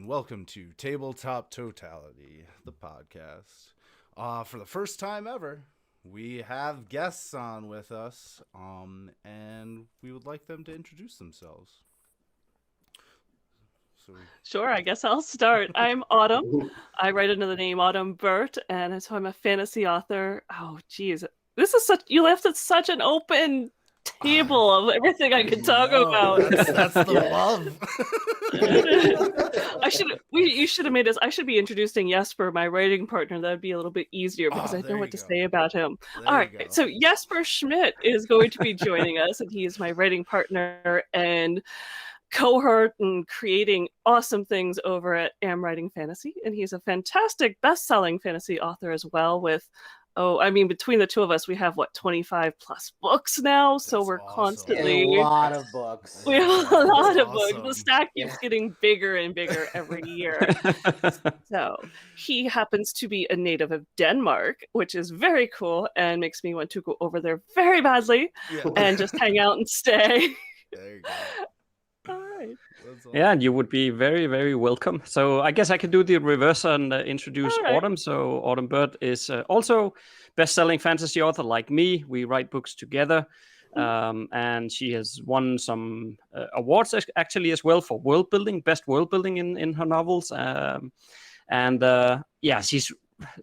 welcome to Tabletop Totality, the podcast. For the first time ever, we have guests on with us, and we would like them to introduce themselves. Sure, I guess I'll start. I'm Autumn. I write under the name Autumn Birt, and so I'm a fantasy author. Oh, geez. You left it such an open table of everything I could talk about. That's the love. You should have made this. I should be introducing Jesper, my writing partner. That'd be a little bit easier because I know what to say about him. All right, so Jesper Schmidt is going to be joining us, and he is my writing partner and cohort and creating awesome things over at Am Writing Fantasy. And he's a fantastic best-selling fantasy author as well with, between the two of us, we have, 25 plus books now. So we're constantly... A lot of books. We have a lot of books. The stack keeps getting bigger and bigger every year. So he happens to be a native of Denmark, which is very cool and makes me want to go over there very badly and just hang out and stay. There you go. All right. Yeah, and you would be very, very welcome. So I guess I can do the reverse and introduce Autumn. So Autumn Birt is also best-selling fantasy author like me. We write books together. And she has won some awards actually as well for world building, best world building in her novels. She's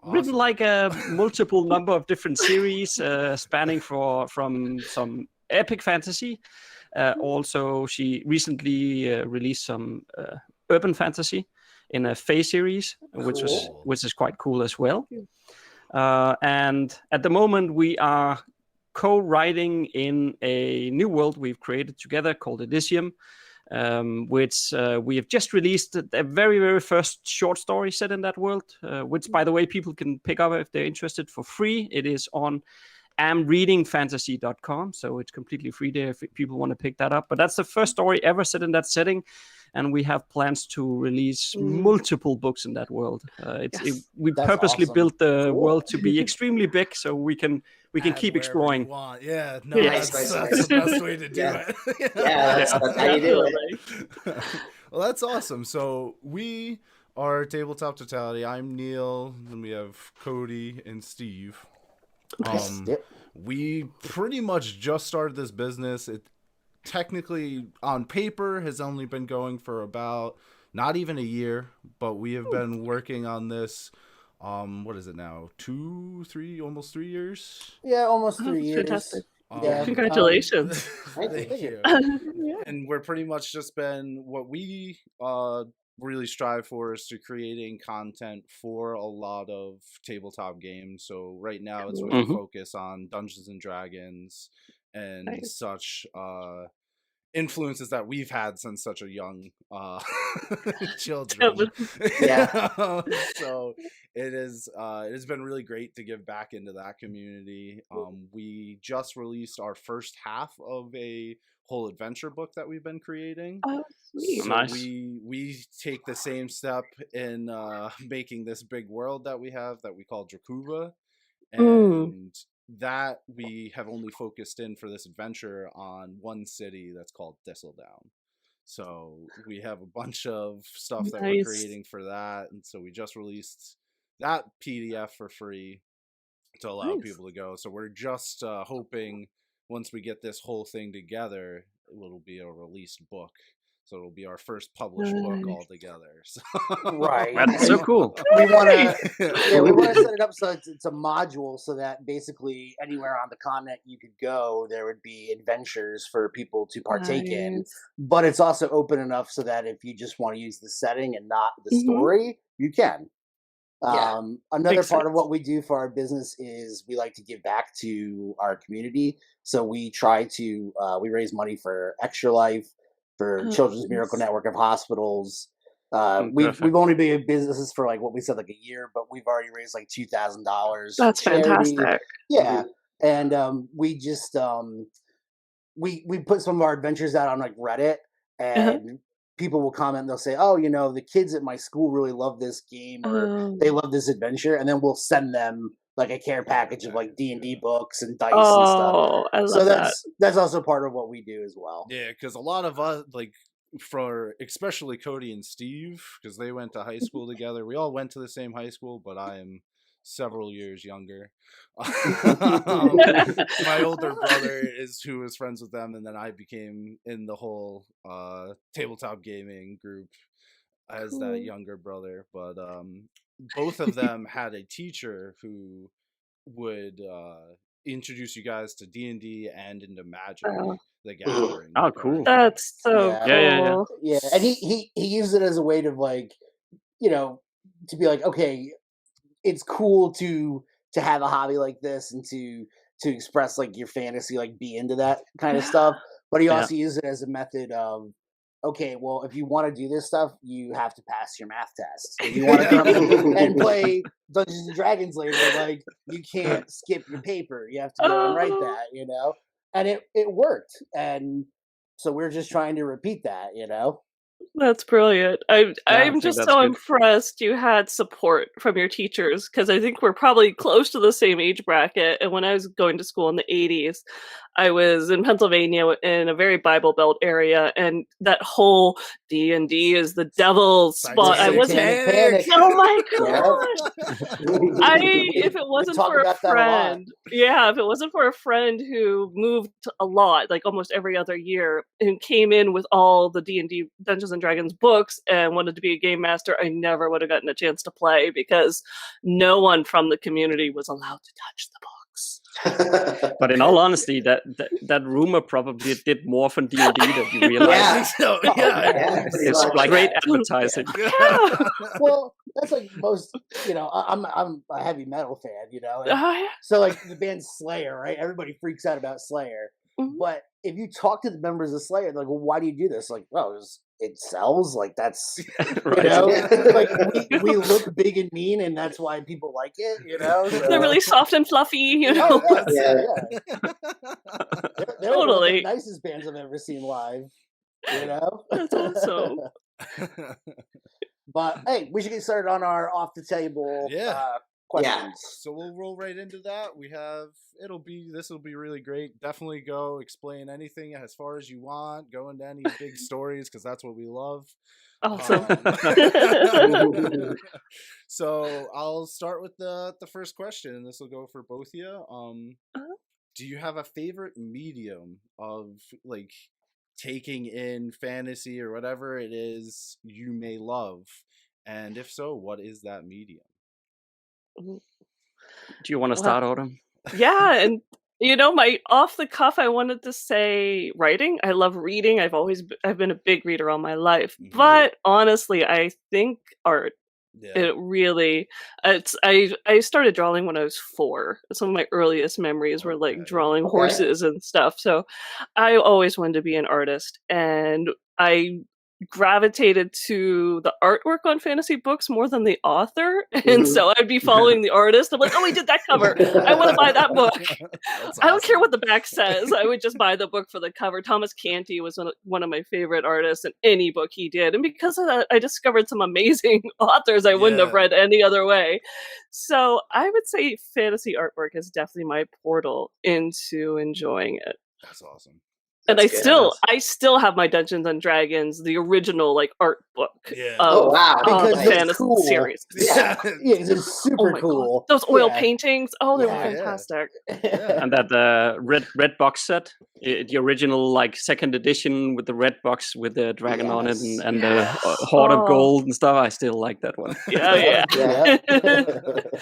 written like a multiple number of different series spanning from some epic fantasy. Also, she recently released some urban fantasy in a Fae series, which is quite cool as well. And at the moment, we are co-writing in a new world we've created together called Elysium, which we have just released a very, very first short story set in that world, which, by the way, people can pick up if they're interested for free. It is on amreadingfantasy.com, so it's completely free there if people want to pick that up. But that's the first story ever set in that setting, and we have plans to release multiple books in that world. We purposely built the world to be extremely big, so we can keep exploring. Yeah, no, that's the best way to do it. That's how you do it. Well, that's awesome. So we are Tabletop Totality. I'm Neil, and we have Cody and Steve. We pretty much just started this business. It technically on paper has only been going for about not even a year, but we have been working on this what is it now, almost 3 years? Yeah, almost 3 years. Fantastic. Congratulations. Thank you. And we're pretty much just been what we really strive for is to creating content for a lot of tabletop games. So right now it's really focus on Dungeons and Dragons and such influences that we've had since such a young children. So it has been really great to give back into that community. We just released our first half of a whole adventure book that we've been creating. Sweet. So Nice. we take the same step in making this big world that we have that we call Dracuva, and that we have only focused in for this adventure on one city that's called Thistledown. So we have a bunch of stuff that we're creating for that, and so we just released that PDF for free to allow people to go. So we're just hoping once we get this whole thing together, it'll be a released book. So it'll be our first published book altogether. So. Right. That's so cool. We want to set it up so it's a module so that basically anywhere on the continent you could go, there would be adventures for people to partake in. But it's also open enough so that if you just want to use the setting and not the story, you can. Another part of what we do for our business is we like to give back to our community. So we try to we raise money for Extra Life, for Children's Miracle Network of Hospitals. We've only been in business for like what we said, like a year, but we've already raised like $2,000. That's fantastic. Yeah, and we just we put some of our adventures out on like Reddit, and people will comment and they'll say, "Oh, the kids at my school really love this game, or they love this adventure," and then we'll send them like a care package of like D&D books and dice and stuff. I love so that's also part of what we do as well. Yeah, because a lot of us, like, for especially Cody and Steve, because they went to high school together. We all went to the same high school, but I am several years younger. My older brother who was friends with them, and then I became in the whole tabletop gaming group as that younger brother. But both of them had a teacher who would introduce you guys to D&D and into Magic the Gathering. Oh, cool. That's so cool. Yeah, and he used it as a way to, like, you know, to be like, okay, it's cool to have a hobby like this and to express like your fantasy, like be into that kind of stuff. But he also used it as a method of, okay, well, if you want to do this stuff, you have to pass your math test. If you want to come and play Dungeons and Dragons later, like, you can't skip your paper. You have to go and write that, you know? And it worked. And so we're just trying to repeat that, you know? That's brilliant. I'm just so impressed you had support from your teachers, because I think we're probably close to the same age bracket. And when I was going to school in the 80s, I was in Pennsylvania in a very Bible Belt area, and that whole D&D is the devil's spot. I was panic. Oh my gosh! If it wasn't for a friend, if it wasn't for a friend who moved a lot, like almost every other year, and came in with all the D&D Dungeons and Dragons books and wanted to be a game master, I never would have gotten a chance to play, because no one from the community was allowed to touch the books. But in all honesty, that rumor probably did more for D&D than you realize. It's like great advertising. Well, that's like most, you know, I'm a heavy metal fan, you know, so like the band Slayer, right? Everybody freaks out about Slayer, but if you talk to the members of Slayer, they're like, well, why do you do this? Like, well, it sells, like, that's right. You know, like we look big and mean, and that's why people like it, you know. So. They're really soft and fluffy, you know. They're totally one of the nicest bands I've ever seen live, you know. That's awesome. But hey, we should get started on our off the table questions. So we'll roll right into that. This will be really great. Definitely go explain anything as far as you want. Go into any big stories, because that's what we love. Awesome. So I'll start with the first question, and this will go for both of you. Do you have a favorite medium of, like, taking in fantasy or whatever it is you may love? And if so, what is that medium? Do you want to start, Autumn? Yeah, and you know, my off the cuff, I wanted to say writing. I love reading. I've been a big reader all my life, but honestly, I think art. It really, I started drawing when I was 4. Some of my earliest memories were like drawing horses and stuff. So I always wanted to be an artist, and I gravitated to the artwork on fantasy books more than the author, and so I'd be following the artist. I'm like, oh, he did that cover, I want to buy that book. I don't care what the back says, I would just buy the book for the cover. Thomas Canty was one of my favorite artists, in any book he did, and because of that, I discovered some amazing authors I wouldn't have read any other way. So I would say fantasy artwork is definitely my portal into enjoying it. That's awesome. And I still have my Dungeons and Dragons, the original, like, art book of because the fantasy series. It's super cool. God. Those oil paintings, they were fantastic. And that red box set, the original, like, 2nd edition with the red box with the dragon on it and the Hoard of Gold and stuff. I still like that one.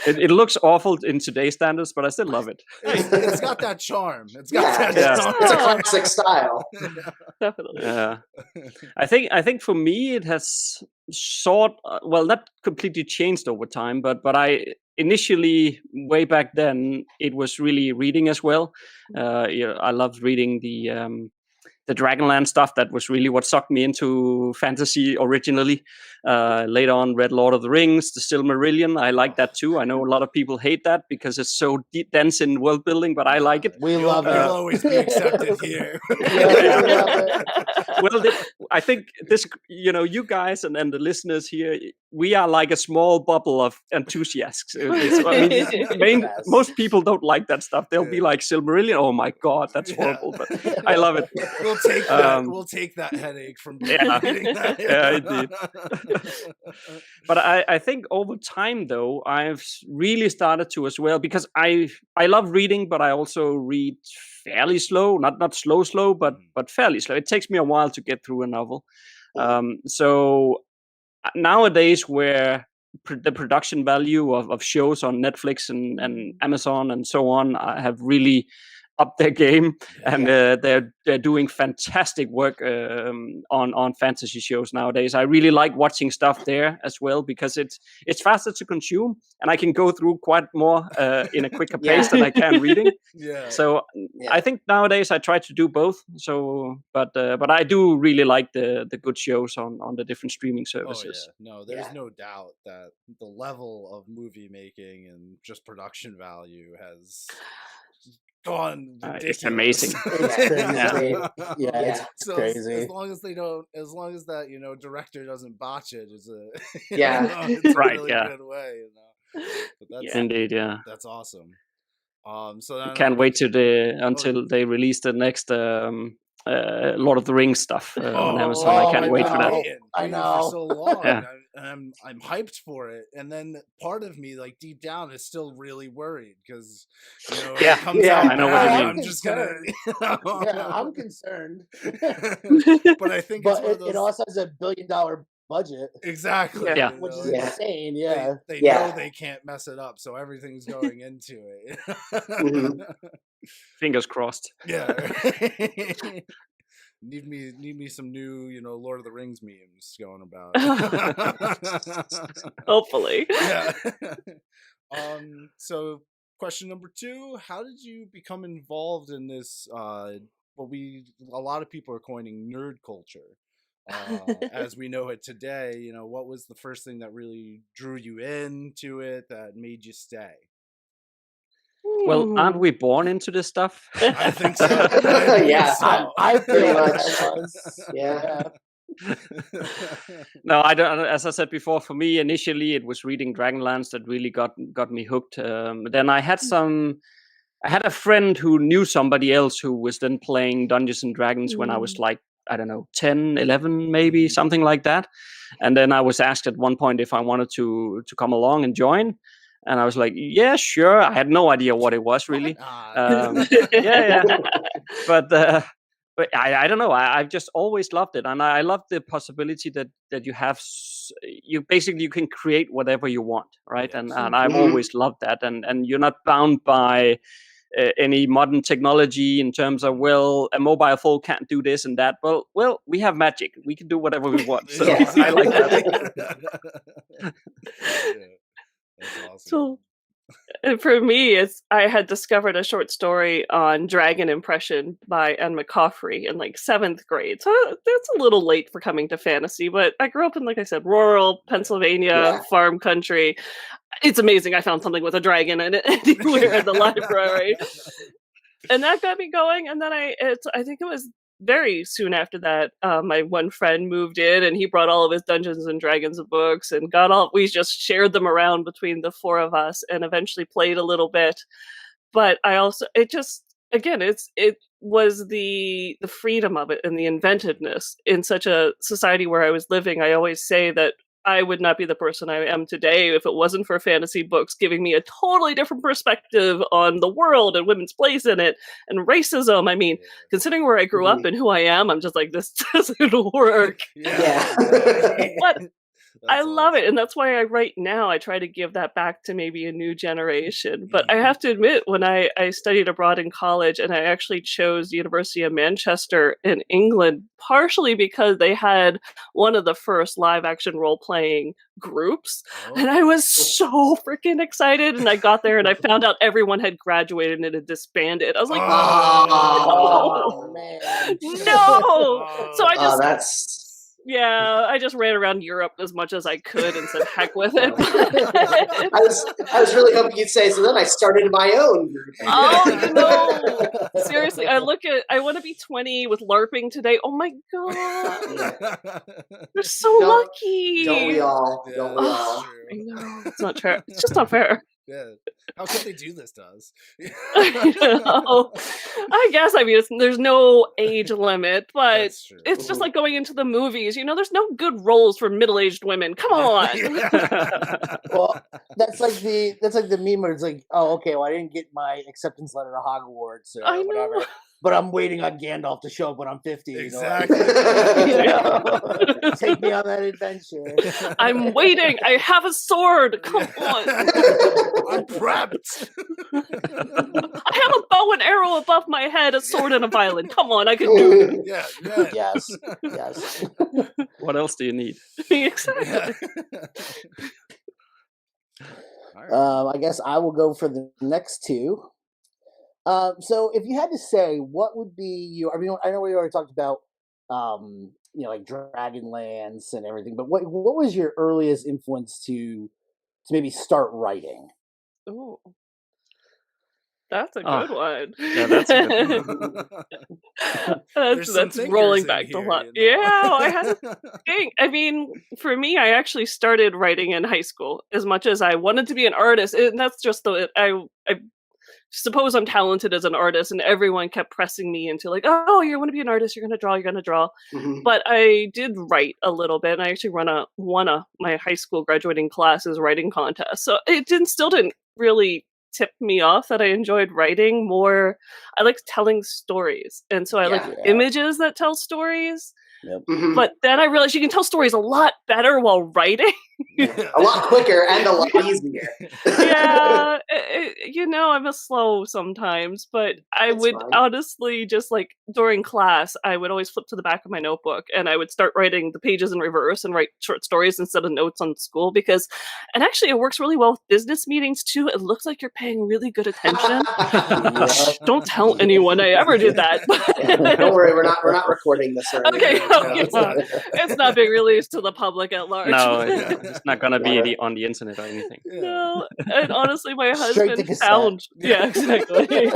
It looks awful in today's standards, but I still love it. It's got that charm. It's got it's a classic style. Definitely. Yeah. I think for me it has not completely changed over time, but I initially, way back then, it was really reading as well. I loved reading the Dragonland stuff. That was really what sucked me into fantasy originally. Later on, read Lord of the Rings, the Silmarillion. I like that too. I know a lot of people hate that because it's so dense in world building, but I like it. We love it. You'll always be accepted here. Well, I think this, you guys and the listeners here, we are like a small bubble of enthusiasts. Most people don't like that stuff. They'll be like, Silmarillion, oh my God, that's horrible. But I love it. We'll take that. We'll take that headache from reading that. Yeah, indeed. But I think over time, though, I've really started to as well, because I love reading, but I also read fairly slow, not slow, but fairly slow. It takes me a while to get through a novel. So nowadays, where the production value of shows on Netflix and Amazon and so on have really up their game, and they're doing fantastic work on fantasy shows nowadays. I really like watching stuff there as well, because it's faster to consume, and I can go through quite more in a quicker pace than I can reading. So I think nowadays I try to do both. So, but I do really like the good shows on the different streaming services. No, there's no doubt that the level of movie making and just production value has gone ridiculous. It's amazing. It's crazy. As long as that director doesn't botch it, it's a it's right, a really good way. But that's, indeed, that's awesome. So then, I can't wait until they release the next Lord of the Rings stuff on Amazon. I can't wait for that. I know for so long. And I'm hyped for it, and then part of me, like deep down, is still really worried because it comes out I know what you mean. I'm just gonna. I'm concerned. But I think it also has $1 billion budget. Exactly. Which is insane. They know they can't mess it up, so everything's going into it. Fingers crossed. Yeah. Need me some new, Lord of the Rings memes going about. Hopefully. Yeah. So question number 2, how did you become involved in this what a lot of people are coining nerd culture? As we know it today, what was the first thing that really drew you into it, that made you stay? Well, aren't we born into this stuff? I think so. I feel like I was. Yeah. No, I don't. As I said before, for me initially it was reading Dragonlance that really got me hooked. Then I had a friend who knew somebody else who was then playing Dungeons and Dragons when I was like, I don't know, 10, 11, maybe something like that. And then I was asked at one point if I wanted to come along and join. And I was like, yeah, sure. I had no idea what it was really. But I don't know. I've just always loved it. And I love the possibility that you have, you can create whatever you want, right? Yes. And I've always loved that. And you're not bound by any modern technology in terms of, well, a mobile phone can't do this and that. Well, we have magic. We can do whatever we want. So I like that. That's awesome. So, and for me, I had discovered a short story on dragon impression by Anne McCaffrey in like 7th grade. So that's a little late for coming to fantasy, but I grew up in, like I said, rural Pennsylvania, farm country. It's amazing. I found something with a dragon in it anywhere in the library. And that got me going. And then I think it was very soon after that, my one friend moved in and he brought all of his Dungeons and Dragons books and we just shared them around between the 4 of us and eventually played a little bit. But I also, it was the freedom of it and the inventiveness in such a society where I was living. I always say that I would not be the person I am today if it wasn't for fantasy books giving me a totally different perspective on the world and women's place in it and racism. I mean, considering where I grew up and who I am, I'm just like, this doesn't work. But I love it. And that's why I write now. I try to give that back to maybe a new generation. But I have to admit, when I studied abroad in college, and I actually chose the University of Manchester in England, partially because they had one of the first live action role-playing groups. And I was so freaking excited. And I got there and I found out everyone had graduated and it had disbanded. I was like, man. No! So I just... Yeah, I just ran around Europe as much as I could and said, heck with it. I was really hoping you'd say, so then I started my own group. Oh, seriously, I want to be 20 with LARPing today. Oh my God. You're so lucky. Don't we all? Don't we all? I know. It's not fair. It's just not fair. Yeah. How could they do this to us? I guess, I mean, there's no age limit, but it's just Mhm. like going into the movies. You know, there's no good roles for middle-aged women. Come on. Well, that's like the meme where it's like, oh, okay, well, I didn't get my acceptance letter to Hogwarts or I know. whatever, but I'm waiting on Gandalf to show up when I'm 50. Exactly. You know? Take me on that adventure. I'm waiting. I have a sword. Come on. I'm prepped. I have a bow and arrow above my head, a sword and a violin. Come on, I can do it. Yeah. Yes. What else do you need? Exactly. I guess I will go for the next two. So if you had to say, what would be your? I mean, I know we already talked about, like Dragonlance and everything, but what was your earliest influence to maybe start writing? Oh, that's a good one. Yeah, that's a good one. that's rolling back the lot. Yeah, I had to think. I mean, for me, I actually started writing in high school. As much as I wanted to be an artist, and that's just I suppose I'm talented as an artist, and everyone kept pressing me into like, oh, you want to be an artist, you're gonna draw. Mm-hmm. But I did write a little bit, and I actually won my high school graduating classes writing contest. So it still didn't really tip me off that I enjoyed writing more. I like telling stories, and so I like images that tell stories. Yep. Mm-hmm. But then I realized you can tell stories a lot better while writing. A lot quicker and a lot easier. Yeah, I'm a slow sometimes, but I would honestly just like during class, I would always flip to the back of my notebook and I would start writing the pages in reverse and write short stories instead of notes on school and actually it works really well with business meetings too. It looks like you're paying really good attention. Don't tell anyone I ever did that. Don't worry, we're not recording this. Okay, it's not being released to the public at large. No, it's not gonna be on the internet or anything. No, and honestly, my husband found. Yeah, exactly.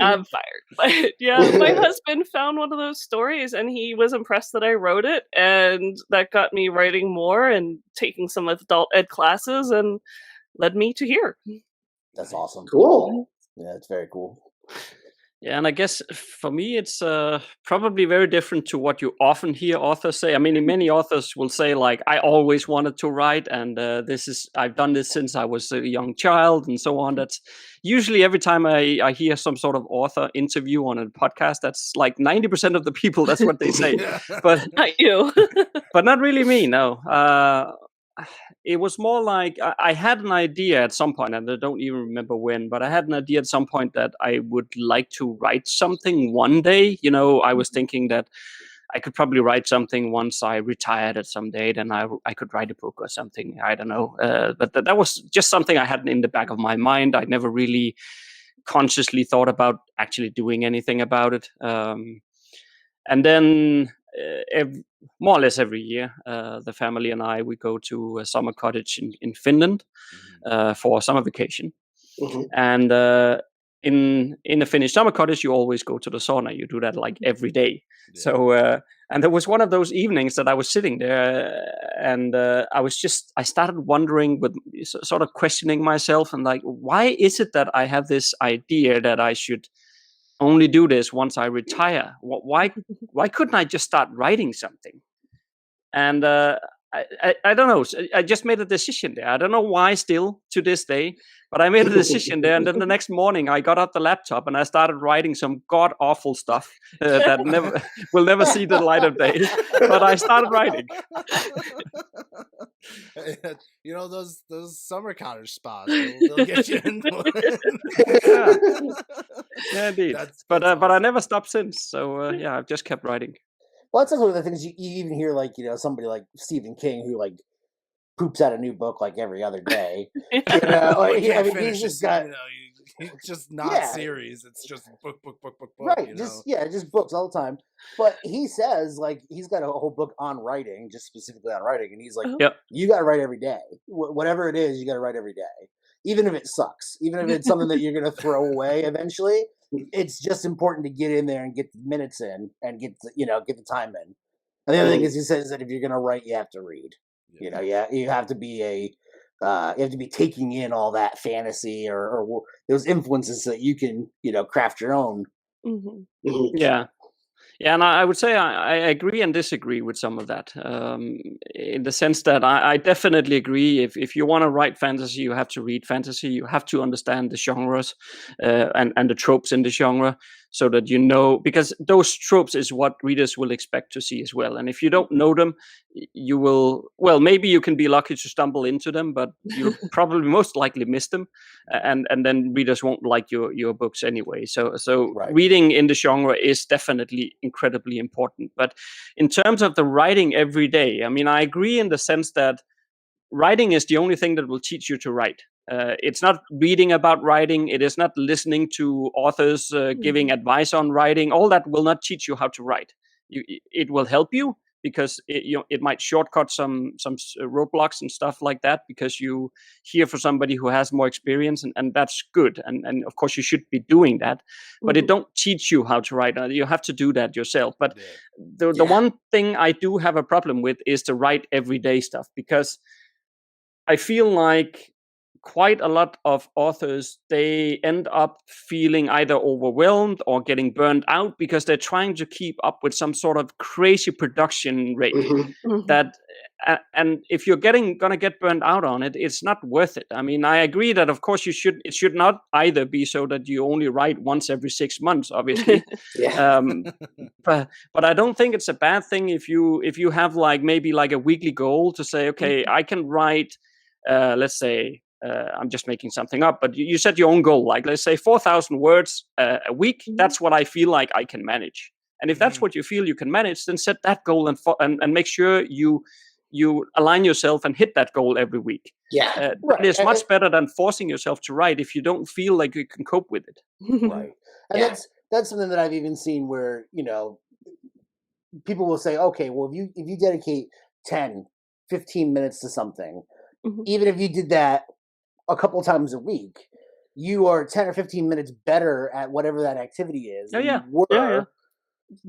I'm fired. But yeah, my husband found one of those stories, and he was impressed that I wrote it, and that got me writing more and taking some adult ed classes, and led me to here. That's awesome. Cool. Yeah, it's very cool. Yeah, and I guess for me, it's probably very different to what you often hear authors say. I mean, many authors will say, like, I always wanted to write, and I've done this since I was a young child, and so on. That's usually every time I hear some sort of author interview on a podcast, that's like 90% of the people, that's what they say. But not you. But not really me, no. It was more like I had an idea at some point, and I don't even remember when, but I had an idea at some point that I would like to write something one day. I was thinking that I could probably write something once I retired at some date, and I could write a book or something. I don't know. But that was just something I had in the back of my mind. I never really consciously thought about actually doing anything about it. And then more or less every year, the family and we go to a summer cottage in Finland for a summer vacation. Mm-hmm. And in a Finnish summer cottage, you always go to the sauna. You do that like every day. Yeah. So and there was one of those evenings that I was sitting there, and I started wondering, with sort of questioning myself, and like, why is it that I have this idea that I should only do this once I retire? Why couldn't I just start writing something? And I don't know. I just made a decision there. I don't know why still to this day, but I made a decision there. And then the next morning I got out the laptop and I started writing some god awful stuff that will never see the light of day. But I started writing. Those summer cottage spots, they'll get you into it. Yeah, indeed. But I never stopped since. So I've just kept writing. Well, that's one of the things you even hear, like, somebody like Stephen King who like poops out a new book like every other day. He's just got it's just not series. It's just book. Right. Just books all the time. But he says, like, he's got a whole book on writing, just specifically on writing, and he's like, you got to write every day. Whatever it is, you got to write every day, even if it sucks, even if it's something that you're going to throw away eventually. It's just important to get in there and get the minutes in and get the time in. And the other thing is, he says that if you're going to write, you have to read. Yeah. You have to be you have to be taking in all that fantasy or those influences so that you can, craft your own. Yeah. Yeah, and I would say I agree and disagree with some of that, in the sense that I definitely agree. If you want to write fantasy, you have to read fantasy. You have to understand the genres and the tropes in the genre, so that because those tropes is what readers will expect to see as well. And if you don't know them, you will, maybe you can be lucky to stumble into them, but you'll probably most likely miss them, and then readers won't like your books anyway. So Right. Reading in the genre is definitely incredibly important. But in terms of the writing every day, I mean, I agree in the sense that writing is the only thing that will teach you to write. It's not reading about writing. It is not listening to authors giving advice on writing. All that will not teach you how to write. It will help you because it might shortcut some roadblocks and stuff like that, because you hear from somebody who has more experience, and that's good. And of course you should be doing that, but it don't teach you how to write. You have to do that yourself. But the one thing I do have a problem with is the write everyday stuff, because I feel like quite a lot of authors, they end up feeling either overwhelmed or getting burned out because they're trying to keep up with some sort of crazy production rate that, and if you're gonna get burned out on it, it's not worth it. I mean, I agree that of course it should not either be so that you only write once every 6 months, obviously. But I don't think it's a bad thing if you have maybe a weekly goal to say, okay, I can write, let's say, I'm just making something up, but you set your own goal, let's say 4,000 words a week. That's what I feel like I can manage. And if that's what you feel you can manage, then set that goal and make sure you align yourself and hit that goal every week. Right. It's much better than forcing yourself to write if you don't feel like you can cope with it. Right. And that's something that I've even seen where, people will say, okay, well, if you dedicate 10, 15 minutes to something, even if you did that a couple times a week, you are 10 or 15 minutes better at whatever that activity is than you were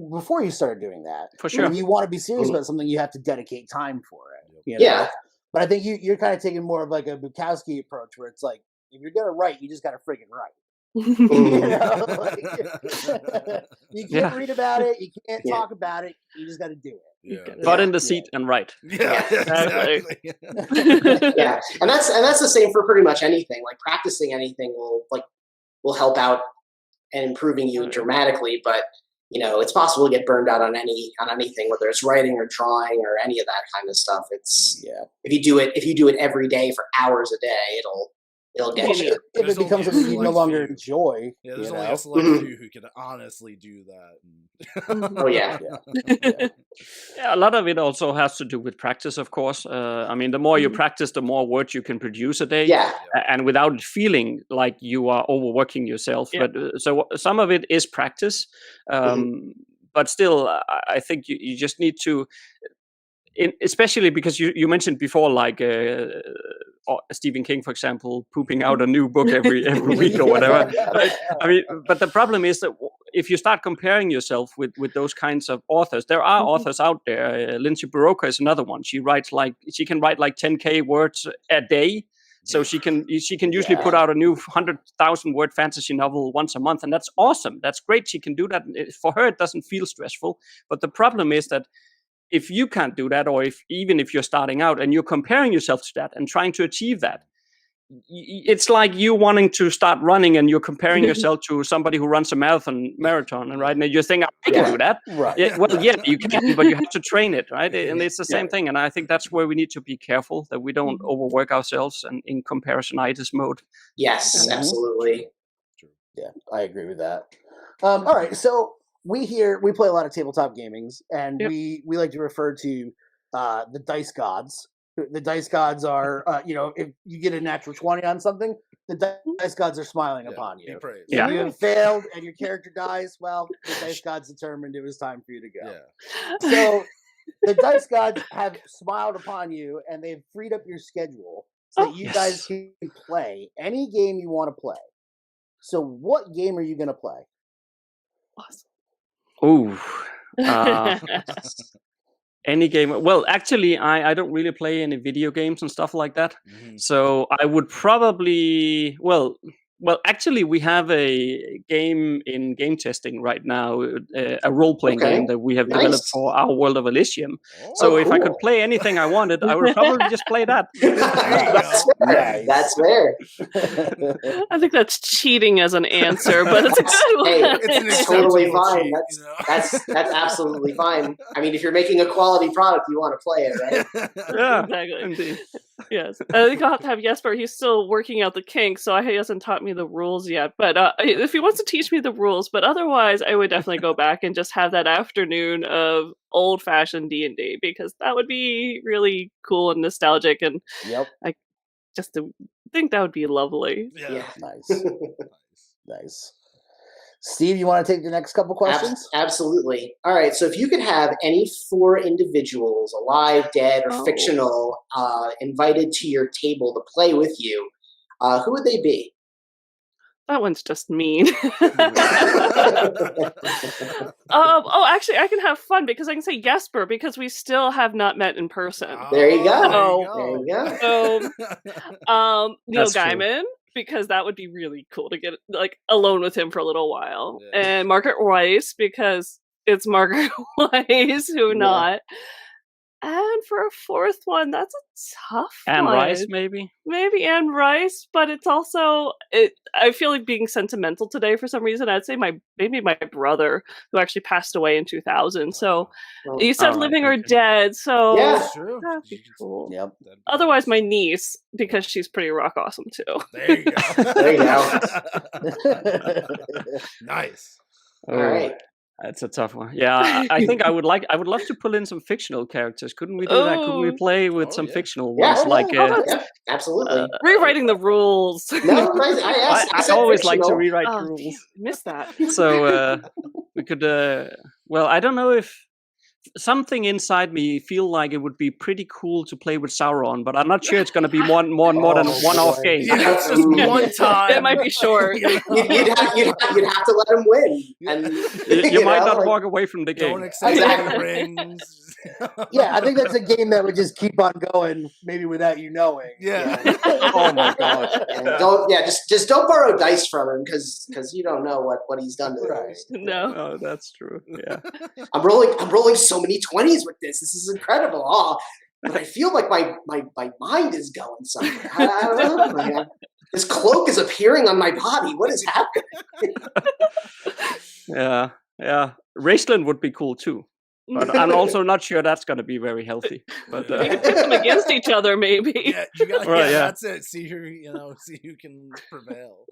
before you started doing that. For sure. When you want to be serious about something, you have to dedicate time for it. But I think you're kind of taking more of a Bukowski approach, where it's like, if you're gonna write, you just gotta friggin' write. You can't read about it, you can't talk about it, you just gotta do it. Butt in the seat and write. Exactly. And that's the same for pretty much anything. Like practicing anything will help out and improving you dramatically, but it's possible to get burned out on anything, whether it's writing or drawing or any of that kind of stuff. It's if you do it every day for hours a day, it'll get you. If it becomes something you no longer enjoy. There's only a select few who can honestly do that. A lot of it also has to do with practice, of course. I mean, the more you practice, the more words you can produce a day, and without feeling like you are overworking yourself. But so some of it is practice, but still, I think you just need to. Especially because you mentioned before, Stephen King, for example, pooping out a new book every week or whatever. Right? I mean, but the problem is that if you start comparing yourself with those kinds of authors, there are authors out there. Lindsay Buroka is another one. She can write 10K words a day. So she can usually put out a new 100,000 word fantasy novel once a month, and that's awesome. That's great. She can do that. For her, it doesn't feel stressful. But the problem is that if you can't do that, or even if you're starting out and you're comparing yourself to that and trying to achieve that, it's like you wanting to start running and you're comparing yourself to somebody who runs a marathon, and right now you think, I can do that. Right. You can, but you have to train it, right? And it's the same thing. And I think that's where we need to be careful that we don't overwork ourselves and in comparisonitis mode. Yes, absolutely. Yeah, I agree with that. All right, so we play a lot of tabletop gamings, and we like to refer to the dice gods. The dice gods are, if you get a natural 20 on something, the dice gods are smiling upon you. If you have failed and your character dies, well, the dice gods determined it was time for you to go. So the dice gods have smiled upon you, and they've freed up your schedule so that you guys can play any game you want to play. So what game are you going to play? Awesome. Ooh. Any game. Well, actually, I don't really play any video games and stuff like that. So I would probably actually, we have a game in game testing right now, a role-playing game that we have developed for our World of Elysium. So if I could play anything I wanted, I would probably just play that. That's fair. I think that's cheating as an answer, but it's a good one. Hey, it's totally fine. That's absolutely fine. I mean, if you're making a quality product, you want to play it, right? Yeah, exactly. indeed. Yes, I think I'll have to have Jesper. He's still working out the kinks, so he hasn't taught me the rules yet. But if he wants to teach me the rules, but otherwise, I would definitely go back and just have that afternoon of old-fashioned D&D, because that would be really cool and nostalgic, and I just think that would be lovely. Yeah. Nice. Nice. Steve, you want to take the next couple questions? Absolutely. All right. So if you could have any 4 individuals, alive, dead, or fictional, invited to your table to play with you, who would they be? That one's just mean. Actually, I can have fun because I can say Jesper, because we still have not met in person. There you go. So, there you go. So, Neil Gaiman, because that would be really cool to get alone with him for a little while. Yeah. And Margaret Weiss, because it's Margaret Weiss, who not. And for a 4th one, that's a tough one. Anne Rice, maybe? Maybe Anne Rice, but it's also... I feel like being sentimental today for some reason. I'd say maybe my brother, who actually passed away in 2000. So you said living or dead, so that's true. That'd be cool. Yep. Otherwise, my niece, because she's pretty rock awesome, too. There you go. There you go. Nice. All right. That's a tough one. Yeah, I think I would love to pull in some fictional characters. Couldn't we do that? Couldn't we play with some fictional ones? Absolutely. Rewriting the rules. No, I always like to rewrite rules. Damn, missed that. So we could. I don't know if something inside me feel like it would be pretty cool to play with Sauron, but I'm not sure it's going to be more than one-off game. Yeah, it's just one time. It might be short. You'd have to let him win, and you might not walk away from the game. Don't accept any rings. Yeah, I think that's a game that would just keep on going, maybe without you knowing. Yeah. Oh my god. Just don't borrow dice from him because you don't know what he's done to those. No. Oh, that's true. Yeah. I'm rolling so many 20s with this. This is incredible. But I feel like my mind is going somewhere. I don't know, man. This cloak is appearing on my body. What is happening? Yeah. Raceland would be cool too. But I'm also not sure that's going to be very healthy. But you can pit them against each other, maybe. Yeah, you gotta, that's it. See who can prevail.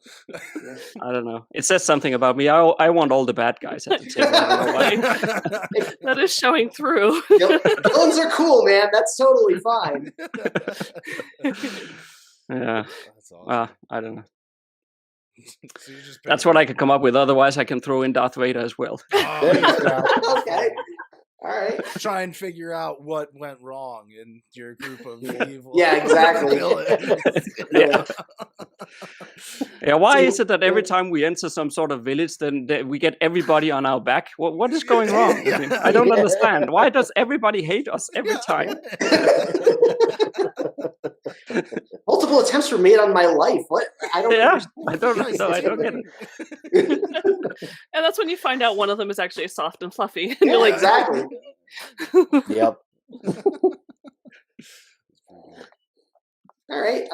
I don't know. It says something about me. I want all the bad guys at the table. I don't know why. That is showing through. Villains are cool, man. That's totally fine. Yeah. That's awesome. I don't know. So that's what I could come up with. Otherwise, I can throw in Darth Vader as well. Okay. All right. Try and figure out what went wrong in your group of evil. Yeah, exactly. Yeah. Why is it that every time we enter some sort of village, then we get everybody on our back? What is going wrong? I mean, I don't understand. Why does everybody hate us every time? Multiple attempts were made on my life. What? I don't know. I don't get it. And that's when you find out one of them is actually soft and fluffy. And you're like, exactly. Yep. All right.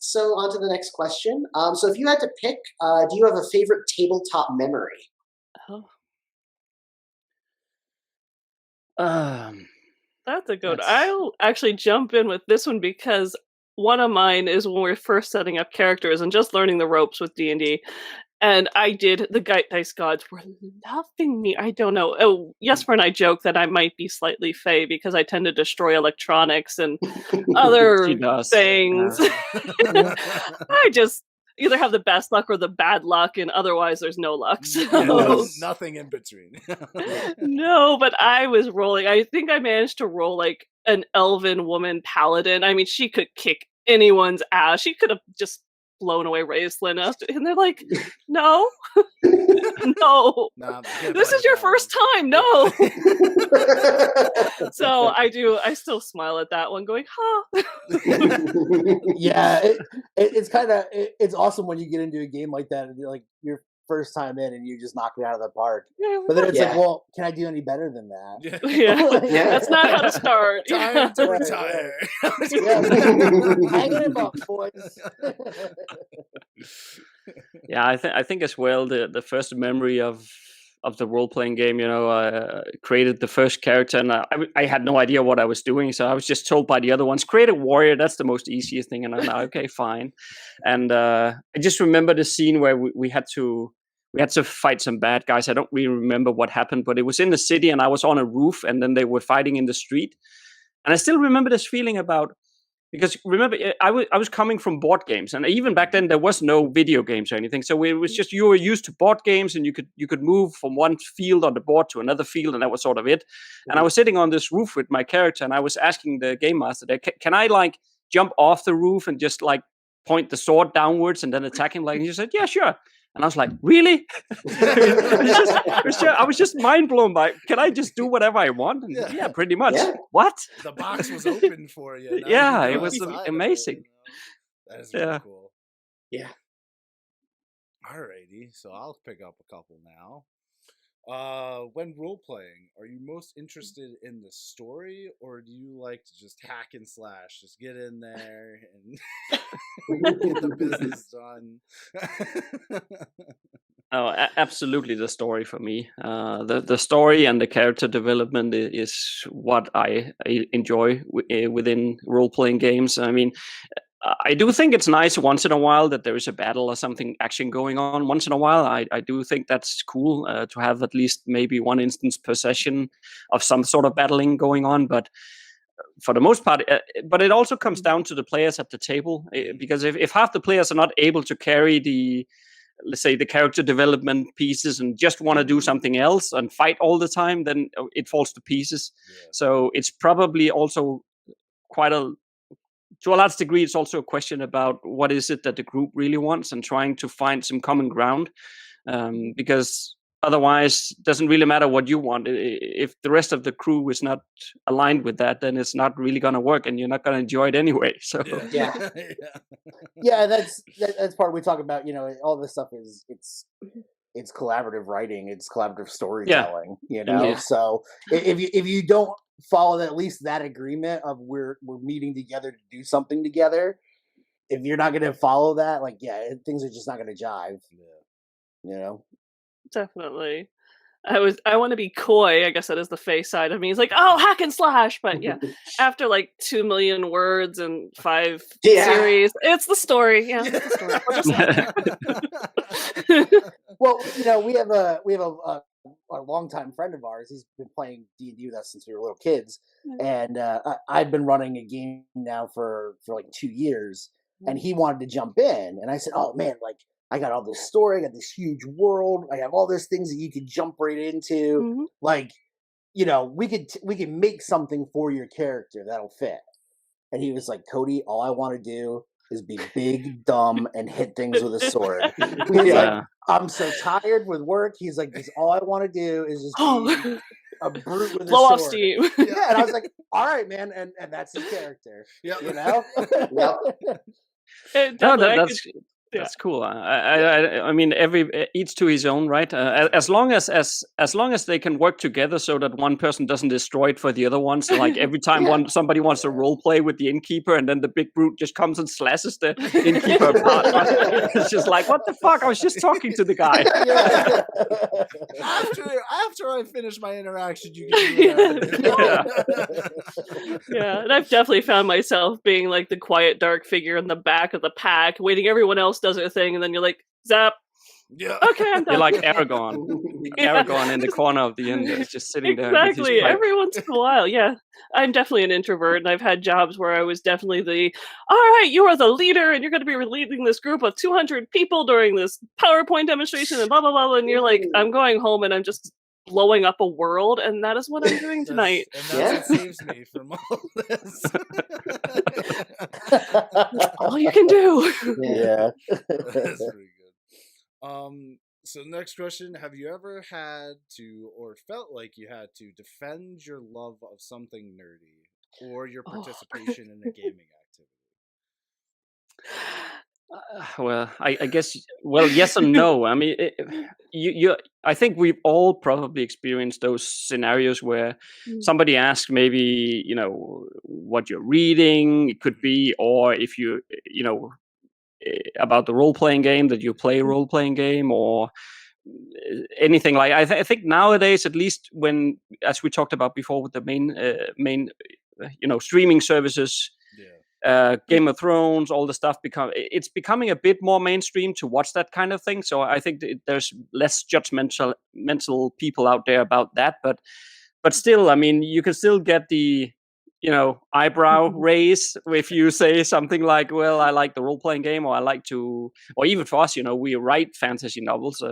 So on to the next question. So if you had to pick, do you have a favorite tabletop memory? That's a good one. I'll actually jump in with this one because one of mine is when we're first setting up characters and just learning the ropes with D&D. And the Dice Gods were loving me. I don't know. Oh, Jesper and I joke that I might be slightly fey because I tend to destroy electronics and other things. I just either have the best luck or the bad luck, and otherwise there's no luck. So. Nothing in between. No, but I was rolling. I think I managed to roll like an elven woman paladin. I mean, she could kick anyone's ass. She could have just blown away Raistlin, and they're like, no, no, this is your first time, no. So I still smile at that one, going, huh. Yeah, it's kind of it's awesome when you get into a game like that and you're like your first time in and you just knock it out of the park. Yeah, but then it's like, well, can I do any better than that? Yeah. That's not how to start. Time to retire. Hang him up, boys. Yeah, I think as well the first memory of the role-playing game, created the first character, and I had no idea what I was doing, so I was just told by the other ones, create a warrior, that's the most easiest thing, and I'm like, okay, fine. And I just remember the scene where we had to fight some bad guys. I don't really remember what happened, but it was in the city, and I was on a roof, and then they were fighting in the street. And I still remember this feeling because remember, I was coming from board games, and even back then there was no video games or anything. So it was just, you were used to board games, and you could move from one field on the board to another field, and that was sort of it. And I was sitting on this roof with my character, and I was asking the game master there, can I like jump off the roof and just like point the sword downwards and then attack him? Like, and he said, yeah, sure. And I was like, really? I was just mind blown by, can I just do whatever I want? And yeah, pretty much. Yeah. What? The box was open for you. Yeah, it was amazing. That is really cool. Yeah. Alrighty, so I'll pick up a couple now. When role-playing, are you most interested in the story, or do you like to just hack and slash, just get in there and get the business done? Oh, absolutely the story for me. The story and the character development is what I enjoy within role-playing games. I mean, I do think it's nice once in a while that there is a battle or something action going on. Once in a while, I do think that's cool to have at least maybe one instance per session of some sort of battling going on. But for the most part, but it also comes down to the players at the table, because if half the players are not able to carry let's say the character development pieces and just want to do something else and fight all the time, then it falls to pieces. Yeah. So it's probably also to a large degree, it's also a question about what is it that the group really wants and trying to find some common ground, because otherwise it doesn't really matter what you want. If the rest of the crew is not aligned with that, then it's not really going to work and you're not going to enjoy it anyway. So yeah, that's part we talk about, all this stuff is it's collaborative writing, it's collaborative storytelling, so if you don't follow at least that agreement of we're meeting together to do something together, if you're not going to follow that, things are just not going to jive. Definitely. I want to be coy. I guess that is the face side of me. It's like, oh, hack and slash. But yeah, after 2 million words and 5 series, it's the story. Yeah, it's the story. Well, we have a longtime friend of ours. He's been playing D&D with us since we were little kids, and I've been running a game now for 2 years, and he wanted to jump in, and I said, oh man, I got all this story, I got this huge world, I have all these things that you could jump right into. We could make something for your character that'll fit. And he was like, Cody, all I want to do is be big, dumb, and hit things with a sword. He's like, I'm so tired with work. He's like, all I want to do is just be a brute with blow a sword. Off steam. Yeah, and I was like, all right, man, and that's his character. Yeah, That's cool. I mean, each to his own, right? As long as they can work together, so that one person doesn't destroy it for the other one. So, every time somebody wants to role play with the innkeeper, and then the big brute just comes and slashes the innkeeper apart. It's just like, what the fuck? I was just talking to the guy. After I finish my interaction, you can do that. Yeah, and I've definitely found myself being the quiet, dark figure in the back of the pack, waiting everyone else does their thing, and then you're like, zap. Yeah. Okay, I'm done. You're like Aragorn. Aragorn in the corner of the inn, just sitting there. Exactly. Every once in a while, yeah. I'm definitely an introvert, and I've had jobs where I was definitely all right, you are the leader, and you're going to be leading this group of 200 people during this PowerPoint demonstration, and blah, blah, blah, and you're like, I'm going home, and I'm just blowing up a world, and that is what I'm doing tonight. That's what saves me from all this. That's all you can do. Yeah. That's pretty good. So next question, have you ever had to or felt like you had to defend your love of something nerdy or your participation in a gaming activity? Well, I guess, well, yes and no. I mean, I think we've all probably experienced those scenarios where somebody asks maybe, what you're reading, it could be, or if about the role-playing game that you play a role-playing game, or anything like. I think nowadays, at least when, as we talked about before, with the main streaming services, Game of Thrones, all the stuff it's becoming a bit more mainstream to watch that kind of thing. So I think there's less judgmental people out there about that, but still, I mean, you can still get the eyebrow raise if you say something like, well, I like the role-playing game, or I like to, or even for us, we write fantasy novels.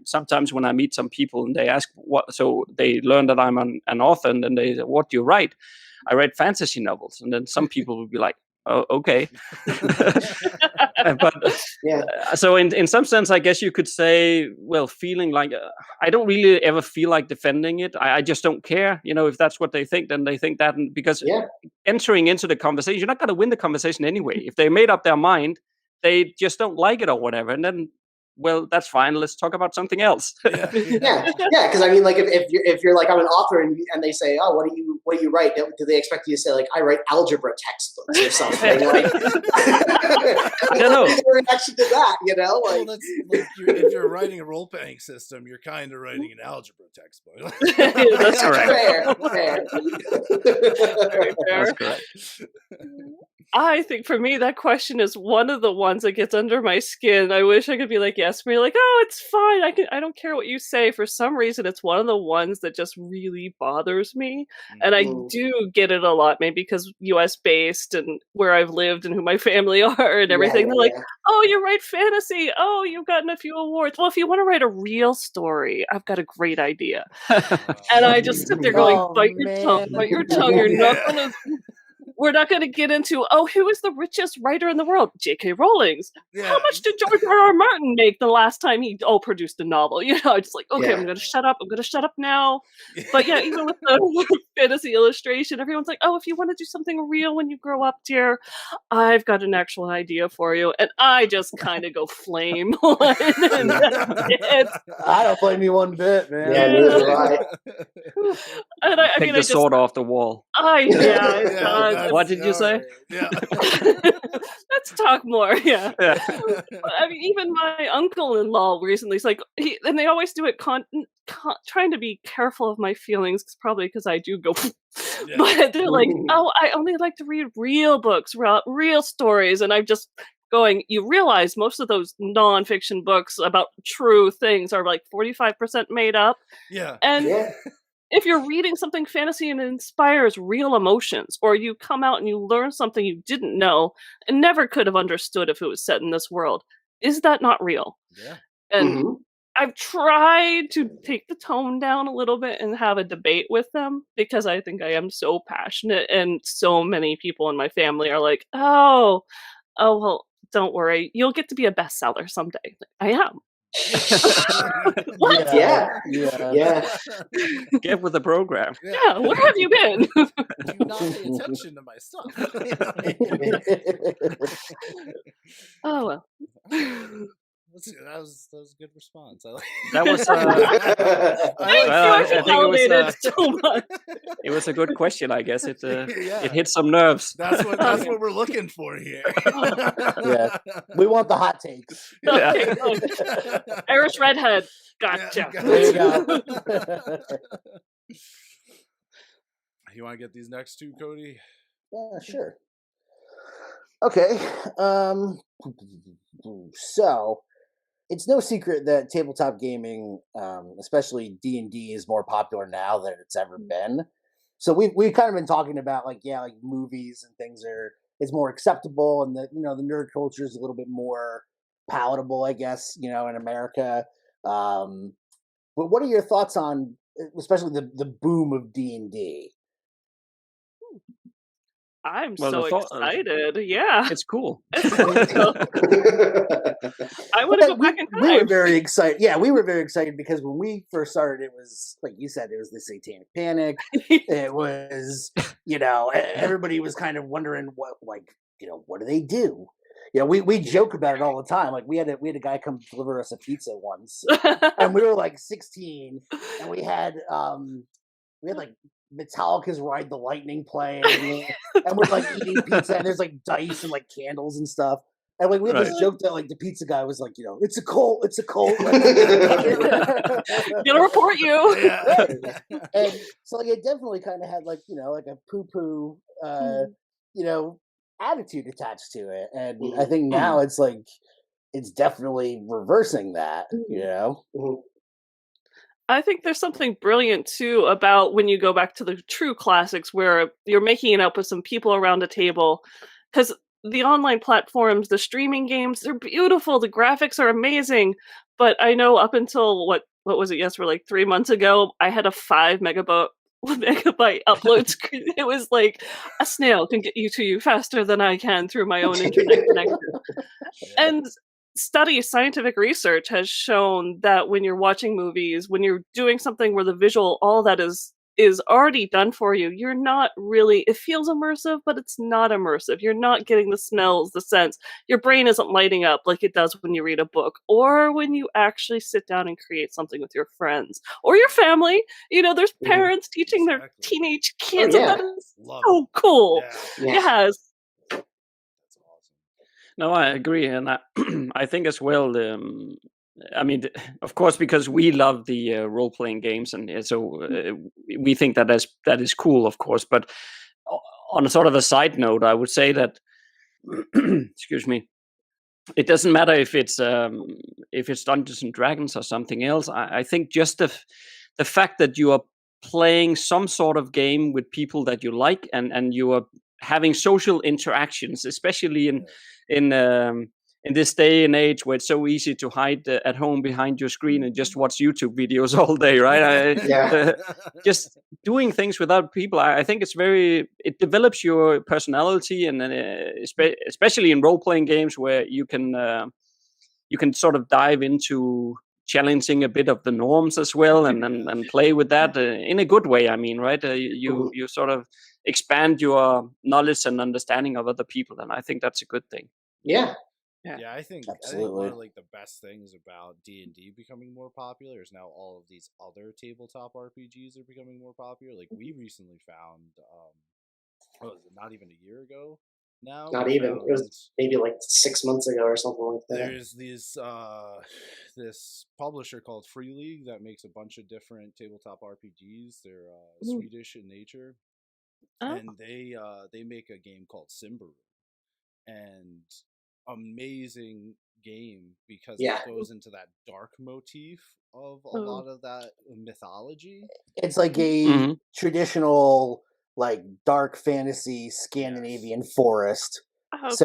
Sometimes when I meet some people and they ask what, so they learn that I'm an author, and then they say, what do you write? I write fantasy novels. And then some people would be like, oh, okay. But so in some sense, I guess you could say, well, feeling like I don't really ever feel like defending it. I just don't care. If that's what they think, then they think that. And because entering into the conversation, you're not going to win the conversation anyway. If they made up their mind, they just don't like it or whatever. And then, well, that's fine. Let's talk about something else. Because I mean, like if you're like, I'm an author, and they say, oh, what do you write? Do they expect you to say like, I write algebra textbooks or something? Like, I don't know. The reaction to that, Well, that's like if you're writing a role playing system, you're kind of writing an algebra textbook. That's correct. Fair. Very fair. That's correct. I think for me, that question is one of the ones that gets under my skin. I wish I could be like, yes, but you're like, oh, it's fine. I don't care what you say. For some reason, it's one of the ones that just really bothers me. And I do get it a lot, maybe because US based and where I've lived and who my family are and everything. They're like, oh, you write fantasy. Oh, you've gotten a few awards. Well, if you want to write a real story, I've got a great idea. And I just sit there going, bite your tongue. You're not going to... We're not going to get into, who is the richest writer in the world? J.K. Rowling's. How much did George R.R. Martin make the last time he produced a novel? It's like, okay, I'm going to shut up. I'm going to shut up now. But yeah, even with the fantasy illustration, everyone's like, if you want to do something real when you grow up, dear, I've got an actual idea for you. And I just kind of go flame. And I don't blame you one bit, man. Yeah, neither do I. And I mean, the sword off the wall. What did you say? Yeah. Let's talk more. Yeah. I mean, even my uncle-in-law recently is like, and they always do it trying to be careful of my feelings, probably because I do go. But they're like, I only like to read real books, real stories, and I'm just going. You realize most of those nonfiction books about true things are like 45% made up. Yeah. And. If you're reading something fantasy and it inspires real emotions, or you come out and you learn something you didn't know and never could have understood if it was set in this world, is that not real? Yeah. And I've tried to take the tone down a little bit and have a debate with them, because I think I am so passionate, and so many people in my family are like, oh, well, don't worry. You'll get to be a bestseller someday. I am. What? Yeah. Get with the program. Yeah, where have you been? Do not pay attention to my stuff. Oh well. That was a good response. I like that was. It was a good question. I guess it hit some nerves. That's what we're looking for here. We want the hot takes. Okay, Irish redhead. Gotcha. There you go. You want to get these next two, Cody? Sure. Okay. So, it's no secret that tabletop gaming, especially D&D, is more popular now than it's ever been. So we've kind of been talking about like movies and things it's more acceptable, and the nerd culture is a little bit more palatable, I guess, in America. But what are your thoughts on, especially the boom of D&D? I'm so excited. Yeah. It's cool. It's cool. I want to go back in time. We were very excited. Yeah, we were very excited because when we first started, it was, like you said, it was the Satanic Panic. It was, everybody was kind of wondering what do they do? We joke about it all the time. Like we had a guy come deliver us a pizza once, and we were like 16, and we had like Metallica's Ride the Lightning playing, and we're like eating pizza, and there's like dice and like candles and stuff. And like we had this joke that like the pizza guy was like, it's a cult, it's a cult. Gonna report you. Yeah. And so like it definitely kind of had like like a poo-poo attitude attached to it. And I think now it's like it's definitely reversing that, I think there's something brilliant too about when you go back to the true classics where you're making it up with some people around a table, because the online platforms, the streaming games, they're beautiful. The graphics are amazing. But I know up until what was it? Yes, like 3 months ago, I had a 5 megabyte upload screen. It was like a snail can get you faster than I can through my own internet connection. And scientific research has shown that when you're watching movies, when you're doing something where the visual, all that is already done for you, you're not really, it feels immersive, but it's not immersive. You're not getting the smells, the sense. Your brain isn't lighting up like it does when you read a book or when you actually sit down and create something with your friends or your family. There's parents teaching their teenage kids. That is so cool. Yeah. Yes. No, I agree, and I think as well. I mean, of course, because we love the role-playing games, and so we think that is cool, of course. But on a sort of a side note, I would say that, excuse me, it doesn't matter if it's Dungeons and Dragons or something else. I think just the fact that you are playing some sort of game with people that you like, and you are having social interactions, especially in this day and age where it's so easy to hide at home behind your screen and just watch YouTube videos all day, right? Just doing things without people, I think it develops your personality, and especially in role-playing games where you can sort of dive into challenging a bit of the norms as well, and play with that in a good way. I mean, right? You sort of expand your knowledge and understanding of other people, and I think that's a good thing. Yeah, I think one of like the best things about D&D becoming more popular is now all of these other tabletop RPGs are becoming more popular. Like we recently found, not even a year ago now. Not even. It was maybe like 6 months ago or something like that. There's this publisher called Free League that makes a bunch of different tabletop RPGs. They're Swedish in nature, and they make a game called Simbaru, and amazing game because it goes into that dark motif of a lot of that mythology. It's like a traditional, like dark fantasy Scandinavian forest.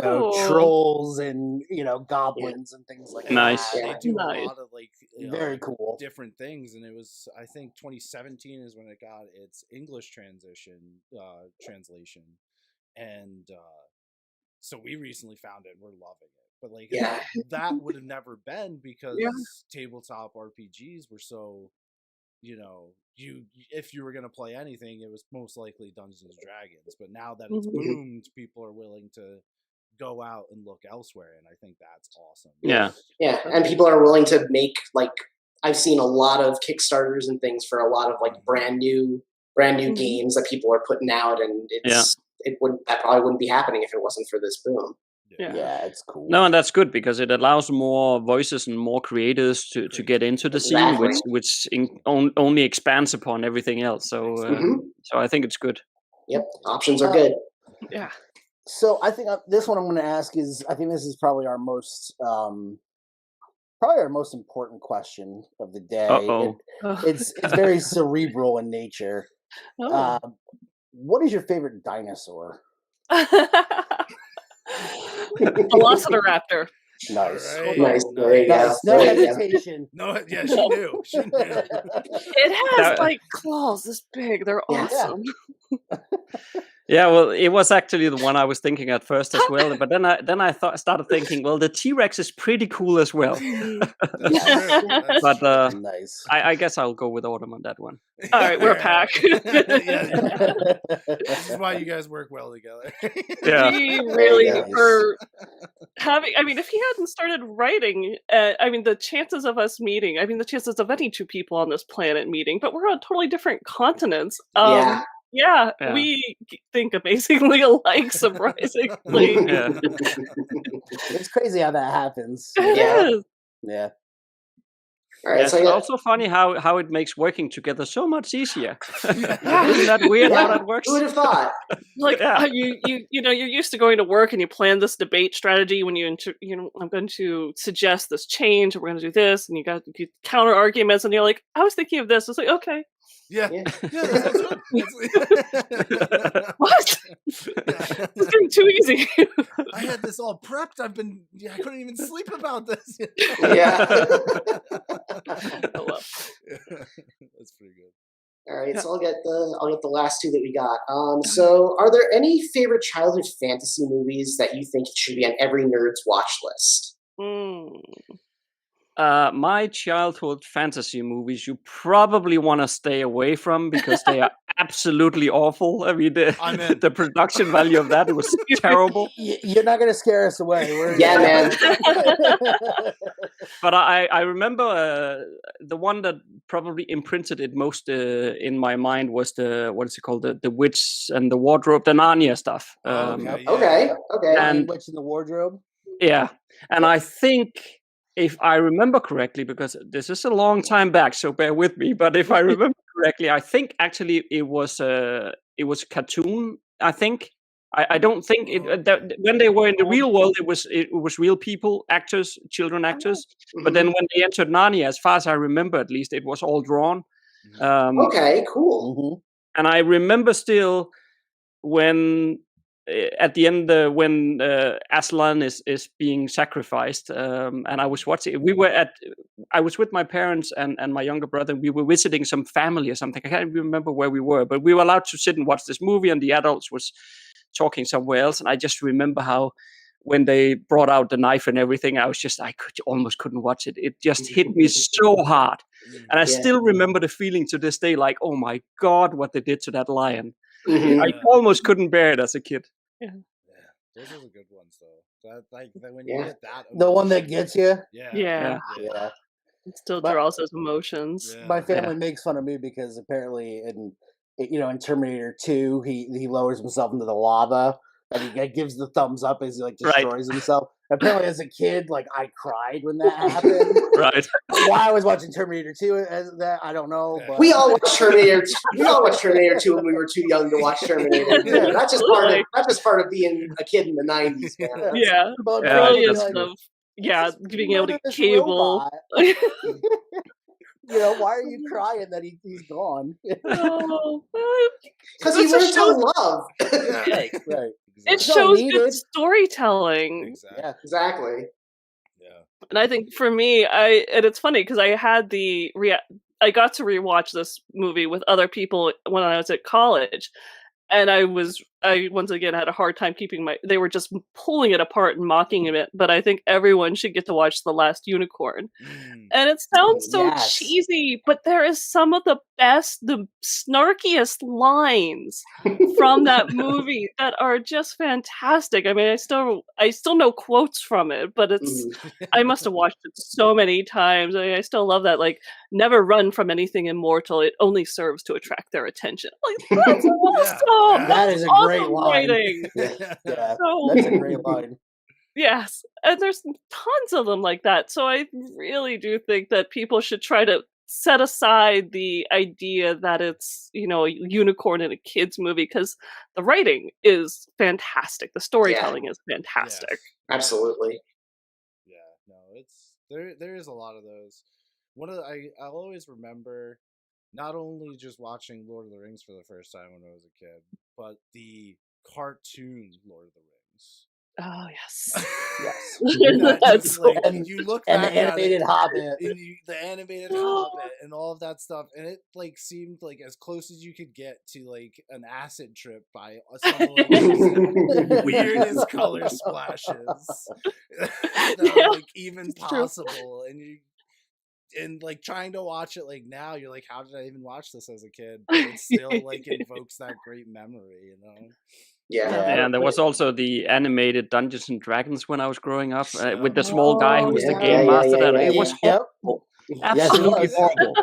Cool. Trolls and goblins and things like that. They do a lot of like very cool different things, and it was, I think 2017 is when it got its English translation, and so we recently found it and we're loving it. But like that would have never been because tabletop RPGs were so, if you were going to play anything, it was most likely Dungeons and Dragons. But now that it's boomed, people are willing to go out and look elsewhere, and I think that's awesome. Yeah, and people are willing to make, like, I've seen a lot of Kickstarters and things for a lot of like brand new games that people are putting out, and that probably wouldn't be happening if it wasn't for this boom. Yeah, it's cool. No, and that's good because it allows more voices and more creators to get into the scene, which only expands upon everything else. So, so I think it's good. Yep, options are good. Yeah. So I think this one I'm going to ask is, I think this is probably our most important question of the day. It's very cerebral in nature. What is your favorite dinosaur? Velociraptor. Nice. Right. Nice. There you go. Nice. No There you go. hesitation. No, yeah, she knew. She knew. It has That- like claws this big. They're Yeah. awesome. Yeah, well, it was actually the one I was thinking at first as well. But then I started thinking, well, the T-Rex is pretty cool as well. That's true. That's But Nice. I guess I'll go with Autumn on that one. All right, we're a pack. Yeah. This is why you guys work well together. Yeah. We really Nice. were having. I mean, if he hadn't started writing, I mean, the chances of us meeting. I mean, the chances of any two people on this planet meeting, but we're on totally different continents. Yeah. Yeah, Yeah. we think amazingly alike, surprisingly. Yeah. It's crazy how that happens. It Yeah. is. Yeah. All right. It's So I got, also funny how it makes working together so much easier. Isn't that weird how that works? who would have thought? Like Yeah. you know, you're used to going to work and you plan this debate strategy when I'm going to suggest this change and we're going to do this and you got counter arguments and you're like, I was thinking of this. It's like, okay, Yeah. Yeah. Yeah, that sounds good. what? It's getting too easy. I had this all prepped. I couldn't even sleep about this. Yeah. Oh, well. That's pretty good. All right. So I'll get the last two that we got. So are there any favorite childhood fantasy movies that you think should be on every nerd's watch list? Mm. My childhood fantasy movies you probably want to stay away from because they are absolutely awful. I mean, the production value of that was terrible. You're not going to scare us away. Yeah, man. But I remember the one that probably imprinted it most in my mind was what is it called? The Witch and the Wardrobe, the Narnia stuff. Okay. And Witch in the Wardrobe. yeah, and I think, if I remember correctly, because this is a long time back, so bear with me. But if I remember correctly, I think actually it was a cartoon. I think I don't think when they were in the real world, it was real people, actors, children actors. But then when they entered Narnia, as far as I remember, at least it was all drawn. Okay, cool. Mm-hmm. And I remember still when at the end when Aslan is being sacrificed, and I was watching. I was with my parents and my younger brother. We were visiting some family or something. I can't remember where we were, but we were allowed to sit and watch this movie, and the adults was talking somewhere else. And I just remember how when they brought out the knife and everything, I almost couldn't watch it. It just hit me so hard, and I still remember the feeling to this day. Like, oh my God, what they did to that lion! Mhm. I almost couldn't bear it as a kid. Yeah. Those are the good ones, though. That when you get that, The one that emotion- gets you. Yeah. Yeah. It still But- draws those emotions. Yeah. My family makes fun of me because apparently in Terminator 2, he lowers himself into the lava and he gives the thumbs up as he destroys himself. Apparently, as a kid, I cried when that happened. Right. Why I was watching Terminator 2 as that, I don't know. But We all watched Terminator. We all watched Terminator 2 when we were too young to watch Terminator. Yeah, That's just part of being a kid in the 90s, man. Yeah. But Yeah, Brilliance that's of being able to "Look at this cable. robot." Why are you crying that he's gone? Oh, Because he It's learned to shows- love. Right. it It's not shows good needed. storytelling. Exactly. Yeah. Exactly. Yeah. And I think for me, and it's funny because I had I got to rewatch this movie with other people when I was at college, and I once again had a hard time they were just pulling it apart and mocking it, but I think everyone should get to watch The Last Unicorn. And it sounds so Yes. cheesy, but there is some of the snarkiest lines from that movie that are just fantastic. I mean, I still know quotes from it, but I must have watched it so many times. I still love that. Like, never run from anything immortal. It only serves to attract their attention. Like, that's awesome. That is a That's great awesome line. writing. Yeah, So- that's a great line. Yes, and there's tons of them like that. So I really do think that people should try to set aside the idea that it's, a unicorn in a kids movie, because the writing is fantastic. The storytelling is fantastic. Yes. Absolutely. Yeah, no, it's there is a lot of those. I'll always remember not only just watching Lord of the Rings for the first time when I was a kid, but the cartoon Lord of the Rings. Oh yes. Yes. That's like, and you look and back the animated at it, Hobbit. and the animated Hobbit and all of that stuff, and it like seemed like as close as you could get to like an acid trip by some of like the weirdest color splashes that are like even possible, and like trying to watch it like now, you're like, how did I even watch this as a kid? But it still like invokes that great memory, you know. Yeah. And there was also the animated Dungeons and Dragons when I was growing up with the small guy who was the game master. And it was horrible, absolutely horrible.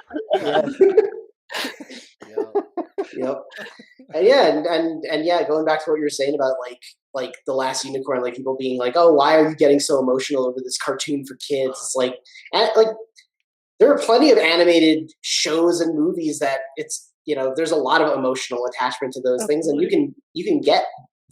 Yep. And yeah, and yeah, going back to what you were saying about like The Last Unicorn, like people being like, oh, why are you getting so emotional over this cartoon for kids? It's like there are plenty of animated shows and movies that it's, you know, there's a lot of emotional attachment to those things, and you can get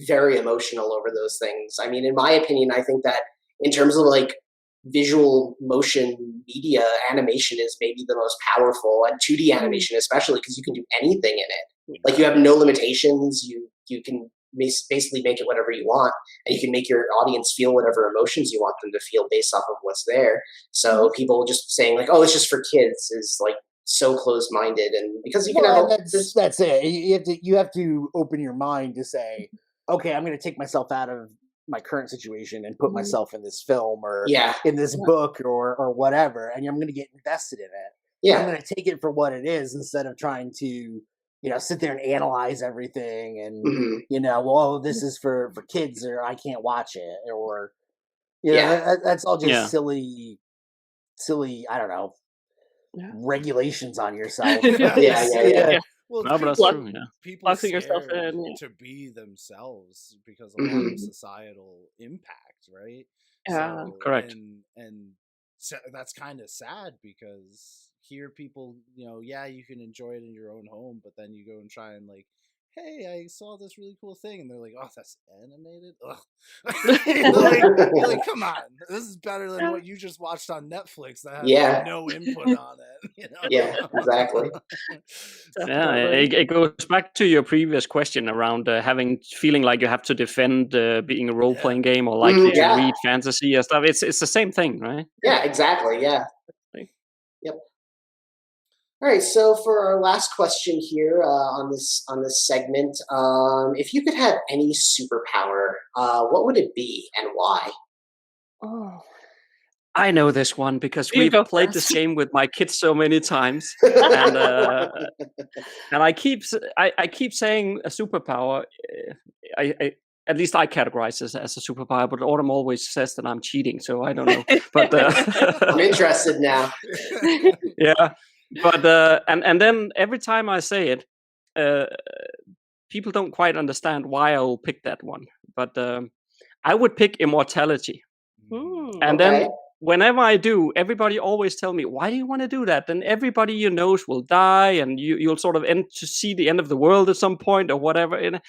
very emotional over those things. I mean, in my opinion, I think that in terms of like visual motion media, animation is maybe the most powerful, and 2D animation especially, because you can do anything in it. Like you have no limitations. You can basically make it whatever you want, and you can make your audience feel whatever emotions you want them to feel based off of what's there. So people just saying like, oh, it's just for kids is like so closed-minded, and because you can have that's it. You have to open your mind to say, okay, I'm going to take myself out of my current situation and put myself in this film or in this book or whatever, and I'm going to get invested in it. Yeah, I'm going to take it for what it is instead of trying to, sit there and analyze everything and well, this is for kids, or I can't watch it, or that's all just silly. I don't know. Regulations on yourself. Yeah. Well, no, but that's true. Yeah, people yourself in to be themselves because of a lot of societal impact, right? Yeah, so, correct. And so that's kind of sad because here people, you can enjoy it in your own home, but then you go and try and like, hey, I saw this really cool thing, and they're like, oh, that's animated? Ugh. you're like, come on, this is better than what you just watched on Netflix that had no input on it. Yeah, exactly. It goes back to your previous question around feeling like you have to defend being a role-playing game, or like to read fantasy and stuff. It's the same thing, right? Yeah, exactly. Yeah. Yep. All right, so for our last question here on this segment, if you could have any superpower, what would it be and why? Oh, I know this one because we've played this game with my kids so many times, and I keep saying a superpower. I at least I categorize this as a superpower, but Autumn always says that I'm cheating, so I don't know. But I'm interested now. Yeah. But and then every time I say it, people don't quite understand why I will pick that one. But I would pick immortality. And then whenever I do, everybody always tell me, why do you want to do that? Then everybody you know will die, and you'll sort of see the end of the world at some point or whatever. And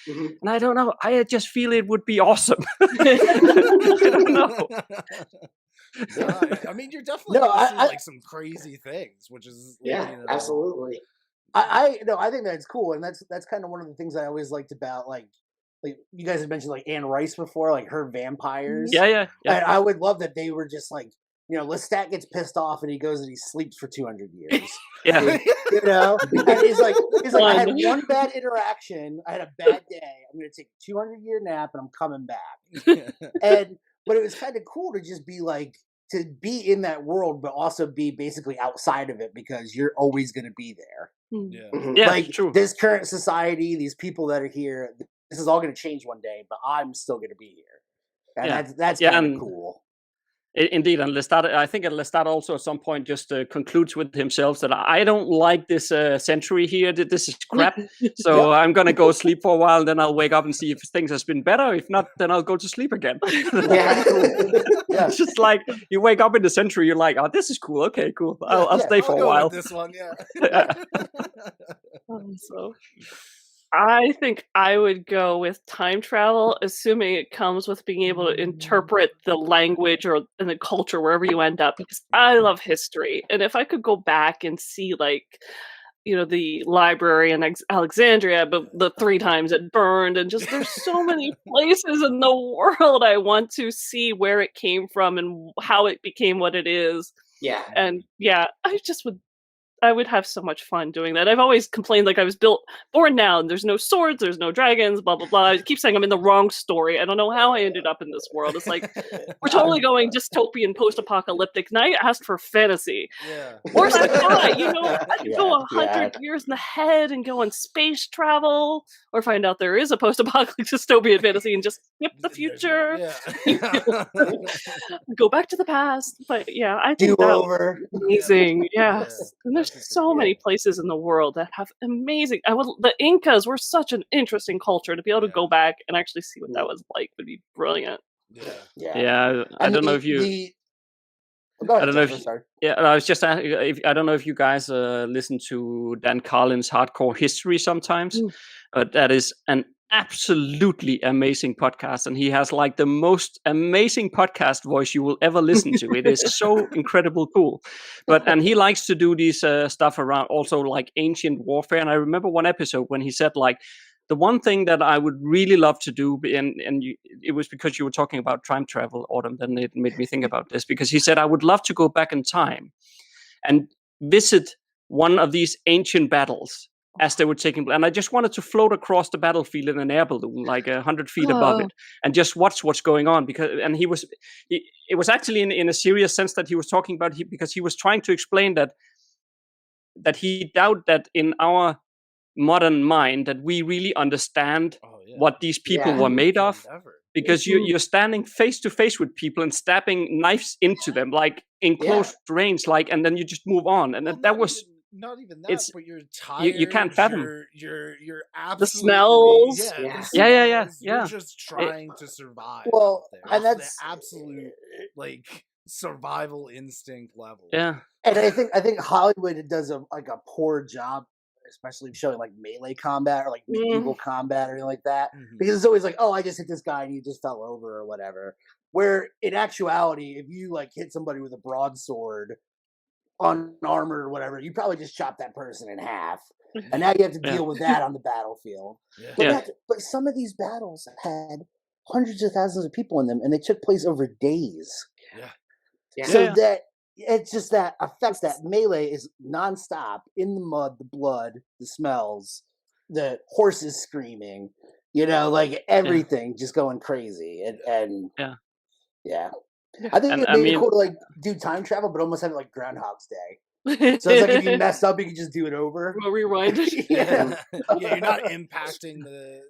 I don't know. I just feel it would be awesome. I don't know. I mean, you're definitely going through like some crazy things, which is absolutely. I think that's cool, and that's kind of one of the things I always liked about like you guys had mentioned like Anne Rice before, like her vampires. Yeah. And I would love that they were just like, Lestat gets pissed off and he goes and he sleeps for 200 years. Yeah. And he's like, I had one bad interaction, I had a bad day, I'm going to take a 200-year nap and I'm coming back. But it was kind of cool to just be like, to be in that world, but also be basically outside of it because you're always going to be there. Yeah, like true. This current society, these people that are here, this is all going to change one day, but I'm still going to be here. And that's kind of cool. Indeed, and Lestat, I think Lestat also at some point just concludes with himself that I don't like this century here. This is crap. So I'm going to go sleep for a while, and then I'll wake up and see if things has been better. If not, then I'll go to sleep again. It's just like you wake up in the century, you're like, oh, this is cool. Okay, cool. I'll stay for a while. This one, So I think I would go with time travel, assuming it comes with being able to interpret the language or in the culture wherever you end up, because I love history. And if I could go back and see like the library in Alexandria, but the 3 times it burned, and just there's so many places in the world I want to see where it came from and how it became what it is. Yeah. And I would have so much fun doing that. I've always complained I was born now and there's no swords, there's no dragons, blah, blah, blah. I keep saying I'm in the wrong story. I don't know how I ended up in this world. It's we're totally going dystopian, post-apocalyptic, and I asked for fantasy. Yeah. Or sci-fi, I could go 100 years in the head and go on space travel, or find out there is a post-apocalyptic dystopian fantasy and just skip the future. Go back to the past. But yeah, I think that was amazing. Yes. And there's so many places in the world that have amazing. The Incas were such an interesting culture. To be able to go back and actually see what that was like would be brilliant. Yeah. I don't know if you. I don't know if. Yeah, I was just asking. I don't know if you guys listen to Dan Carlin's Hardcore History sometimes, but that is an absolutely amazing podcast, and he has the most amazing podcast voice you will ever listen to. It is so incredible cool. And he likes to do these stuff around also ancient warfare. And I remember one episode when he said the one thing that I would really love to do, it was because you were talking about time travel, Autumn, then it made me think about this, because he said, I would love to go back in time and visit one of these ancient battles as they were taking place. And I just wanted to float across the battlefield in an air balloon, 100 feet above it, and just watch what's going on. It was actually in a serious sense that he was talking about, because he was trying to explain that he doubted that in our modern mind that we really understand what these people were made of, because you're standing face to face with people and stabbing knives into them in close range, and then you just move on. And that was not even that, but you're tired. You can't fathom. You're absolutely the smells. Yeah. You're just trying to survive. Well, and that's the absolute survival instinct level. Yeah. And I think Hollywood does a poor job, especially showing melee combat or medieval combat or anything like that, because it's always I just hit this guy and he just fell over or whatever. Where in actuality, if you hit somebody with a broadsword, unarmored or whatever, you probably just chop that person in half, and now you have to deal with that on the battlefield. But some of these battles had hundreds of thousands of people in them, and they took place over days. So that it's just that effect, that melee is nonstop in the mud, the blood, the smells, the horses screaming, everything just going crazy, and I think it'd be cool to do time travel, but almost have it Groundhog's Day. So it's if you messed up, you can just do it over. We'll rewind. You're not impacting the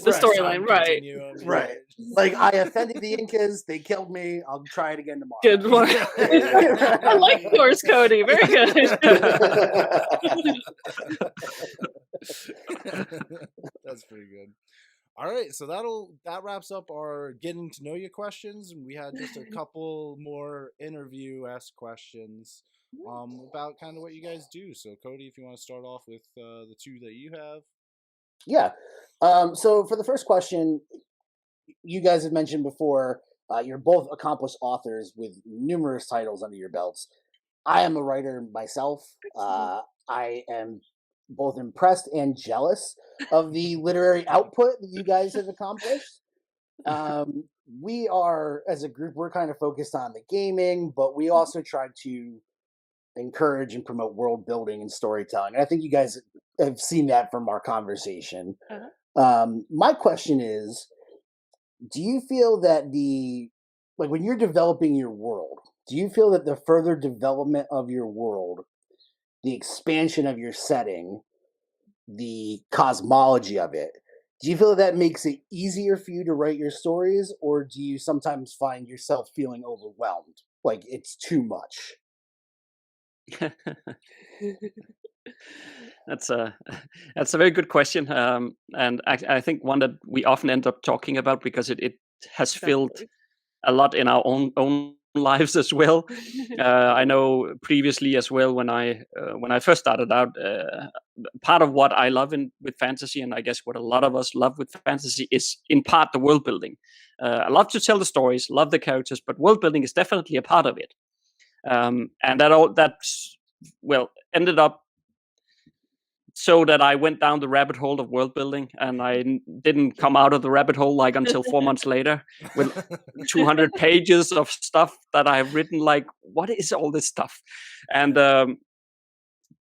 storyline, right? Right. I offended the Incas, they killed me. I'll try it again tomorrow. Good one. I like yours, Cody. Very good. That's pretty good. All right, so that wraps up our getting to know you questions, and we had just a couple more interview-esque questions about kind of what you guys do. So, Cody, if you want to start off with the 2 that you have. Yeah. So for the first question, you guys have mentioned before, you're both accomplished authors with numerous titles under your belts. I am a writer myself. I am both impressed and jealous of the literary output that you guys have accomplished. We are, as a group, we're kind of focused on the gaming, but we also try to encourage and promote world building and storytelling. And I think you guys have seen that from our conversation. My question is, do you feel that when you're developing your world, do you feel that the further development of your world, the expansion of your setting, the cosmology of it, do you feel that makes it easier for you to write your stories, or do you sometimes find yourself feeling overwhelmed, like it's too much? That's a very good question, and I think one that we often end up talking about, because it has filled a lot in our own lives as well. I know previously as well, when I first started out, part of what I love with fantasy, and I guess what a lot of us love with fantasy, is in part the world building. I love to tell the stories, love the characters, but world building is definitely a part of it. And that ended up so that I went down the rabbit hole of world building, and I didn't come out of the rabbit hole like until 4 months later with 200 pages of stuff that I have written. Like, what is all this stuff? And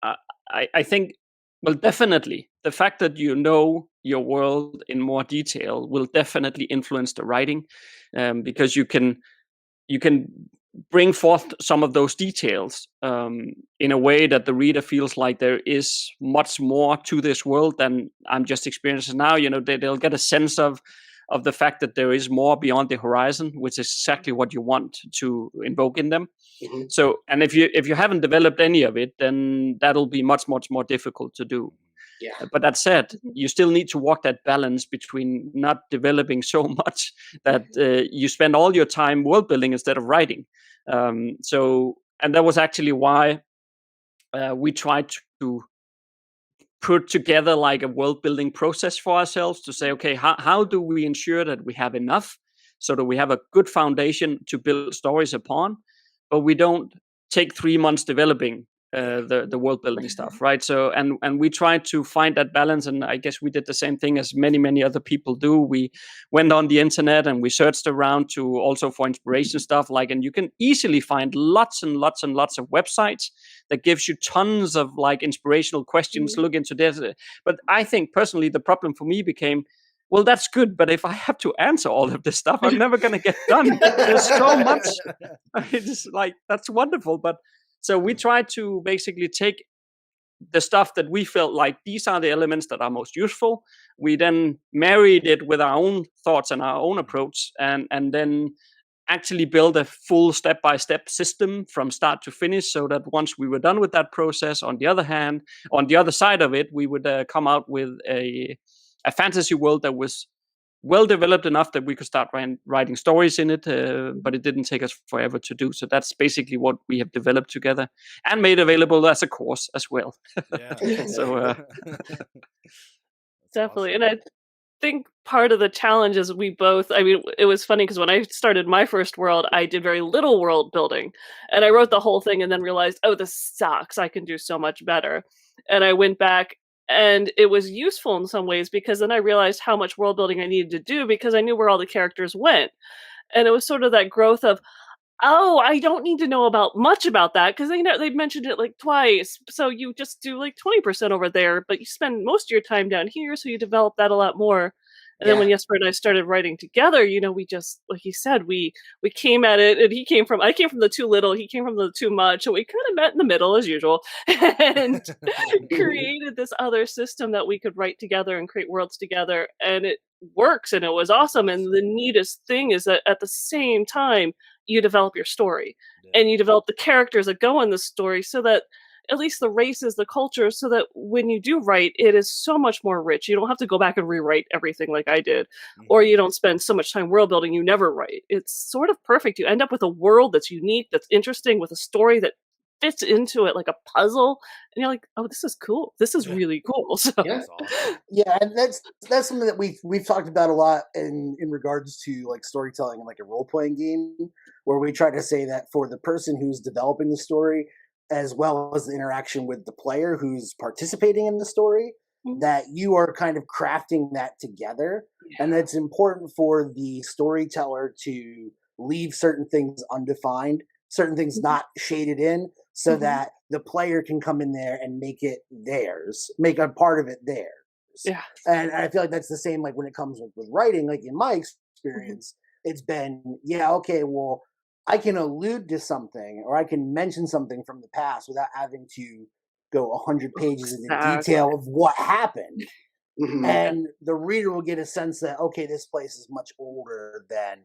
I think, well, definitely the fact that you know your world in more detail will definitely influence the writing, because you can bring forth some of those details in a way that the reader feels like there is much more to this world than I'm just experiencing now. You know, they'll get a sense of the fact that there is more beyond the horizon, which is exactly what you want to invoke in them. Mm-hmm. So, and if you haven't developed any of it, then that'll be much more difficult to do. Yeah. But that said, you still need to walk that balance between not developing so much that you spend all your time world building instead of writing. So, and that was actually why we tried to put together like a world building process for ourselves to say, okay, how do we ensure that we have enough so that we have a good foundation to build stories upon, but we don't take 3 months developing the world building stuff, right? So, and we tried to find that balance, and I guess we did the same thing as many other people do. We went on the internet and we searched around to also for inspiration stuff, like, and you can easily find lots and lots of websites that gives you tons of like inspirational questions. Look into this, but I think personally the problem for me became, well, that's good, but if I have to answer all of this stuff, I'm never going to get done. There's so much. It's like, that's wonderful, but so we tried to basically take the stuff that we felt like these are the elements that are most useful. We then married it with our own thoughts and our own approach, and then actually build a full step-by-step system from start to finish, so that once we were done with that process, on the other side of it, we would come out with a fantasy world that was well developed enough that we could start writing stories in it, but it didn't take us forever to do. So that's basically what we have developed together and made available as a course as well. Yeah. So definitely. Awesome. And I think part of the challenge is we both, I mean, it was funny because when I started my first world, I did very little world building, and I wrote the whole thing and then realized, oh, this sucks. I can do so much better. And I went back, and it was useful in some ways because then I realized how much world building I needed to do because I knew where all the characters went. And it was sort of that growth of, oh, I don't need to know much about that because they mentioned it like twice. So you just do like 20% over there, but you spend most of your time down here, so you develop that a lot more. And then when Jesper and I started writing together, we just, like he said, we came at it, and I came from the too little, he came from the too much, and we kind of met in the middle as usual, and created this other system that we could write together and create worlds together, and it works, and it was awesome. And the neatest thing is that at the same time, you develop your story, and you develop the characters that go in the story, so that at least the races, the culture, so that when you do write, it is so much more rich. You don't have to go back and rewrite everything like I did, or you don't spend so much time world building you never write. It's sort of perfect. You end up with a world that's unique, that's interesting, with a story that fits into it like a puzzle, and you're like, oh, this is cool. This is really cool. So yeah, and that's something that we've talked about a lot in regards to like storytelling and like a role-playing game, where we try to say that for the person who's developing the story, as well as the interaction with the player who's participating in the story, that you are kind of crafting that together. And it's important for the storyteller to leave certain things undefined, certain things not shaded in, so that the player can come in there and make it theirs, make a part of it theirs. Yeah. And I feel like that's the same, like when it comes with writing, like in my experience, it's been, okay, well, I can allude to something, or I can mention something from the past without having to go 100 pages into detail of what happened. And the reader will get a sense that, okay, this place is much older than,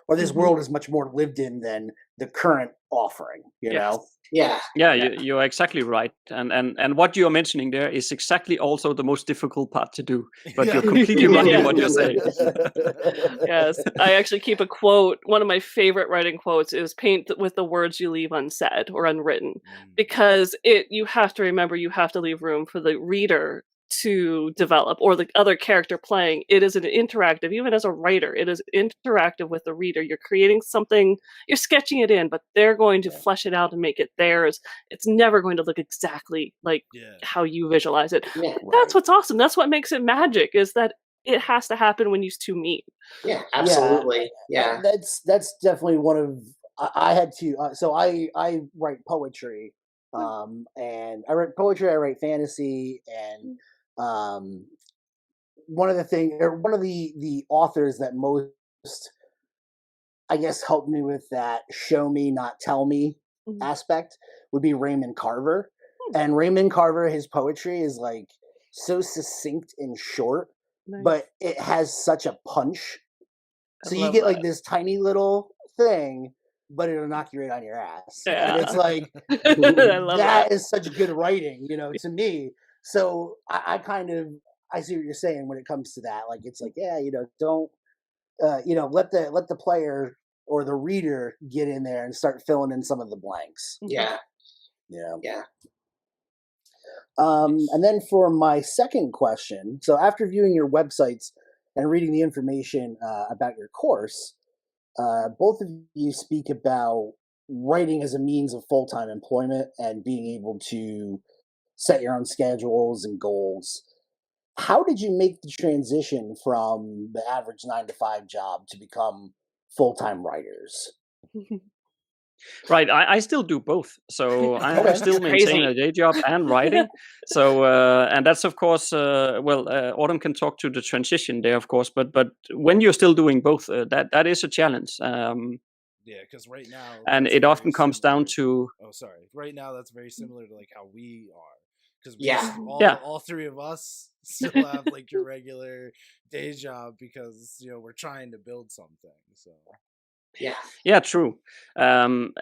or this world is much more lived in than the current offering, you know? Yeah. You're exactly right. And what you're mentioning there is exactly also the most difficult part to do. But you're completely right in what you're saying. Yes. I actually keep a quote. One of my favorite writing quotes is paint with the words you leave unsaid or unwritten. Because you have to remember, you have to leave room for the reader to develop, or the other character playing. It is an interactive, even as a writer, it is interactive with the reader. You're creating something, you're sketching it in, but they're going to flesh it out and make it theirs. It's never going to look exactly like how you visualize it. That's what's awesome. That's what makes it magic, is that it has to happen when you two meet. Yeah, absolutely. Yeah. That's definitely one of, I had to, so I write poetry, and I write poetry, I write fantasy, and one of the authors that most, I guess, helped me with that show me, not tell me aspect would be Raymond Carver. And Raymond Carver, his poetry is like so succinct and short, but it has such a punch. So you get like this tiny little thing, but it'll knock you right on your ass. And it's like, that is such good writing, to me. So I see what you're saying when it comes to that. Like, it's like, don't, let the player or the reader get in there and start filling in some of the blanks. Yeah. Yeah. And then for my second question, so after viewing your websites and reading the information about your course, both of you speak about writing as a means of full-time employment and being able to set your own schedules and goals. How did you make the transition from the average 9-to-5 job to become full-time writers? Right, I still do both. So I'm still maintaining a day job and writing. So and that's of course Autumn can talk to the transition there, of course. But when you're still doing both, that is a challenge. Yeah, because right now, and it often comes down to. Oh, sorry. Right now, that's very similar to like how we are, because all three of us still have like your regular day job because we're trying to build something. So. Yeah, true. And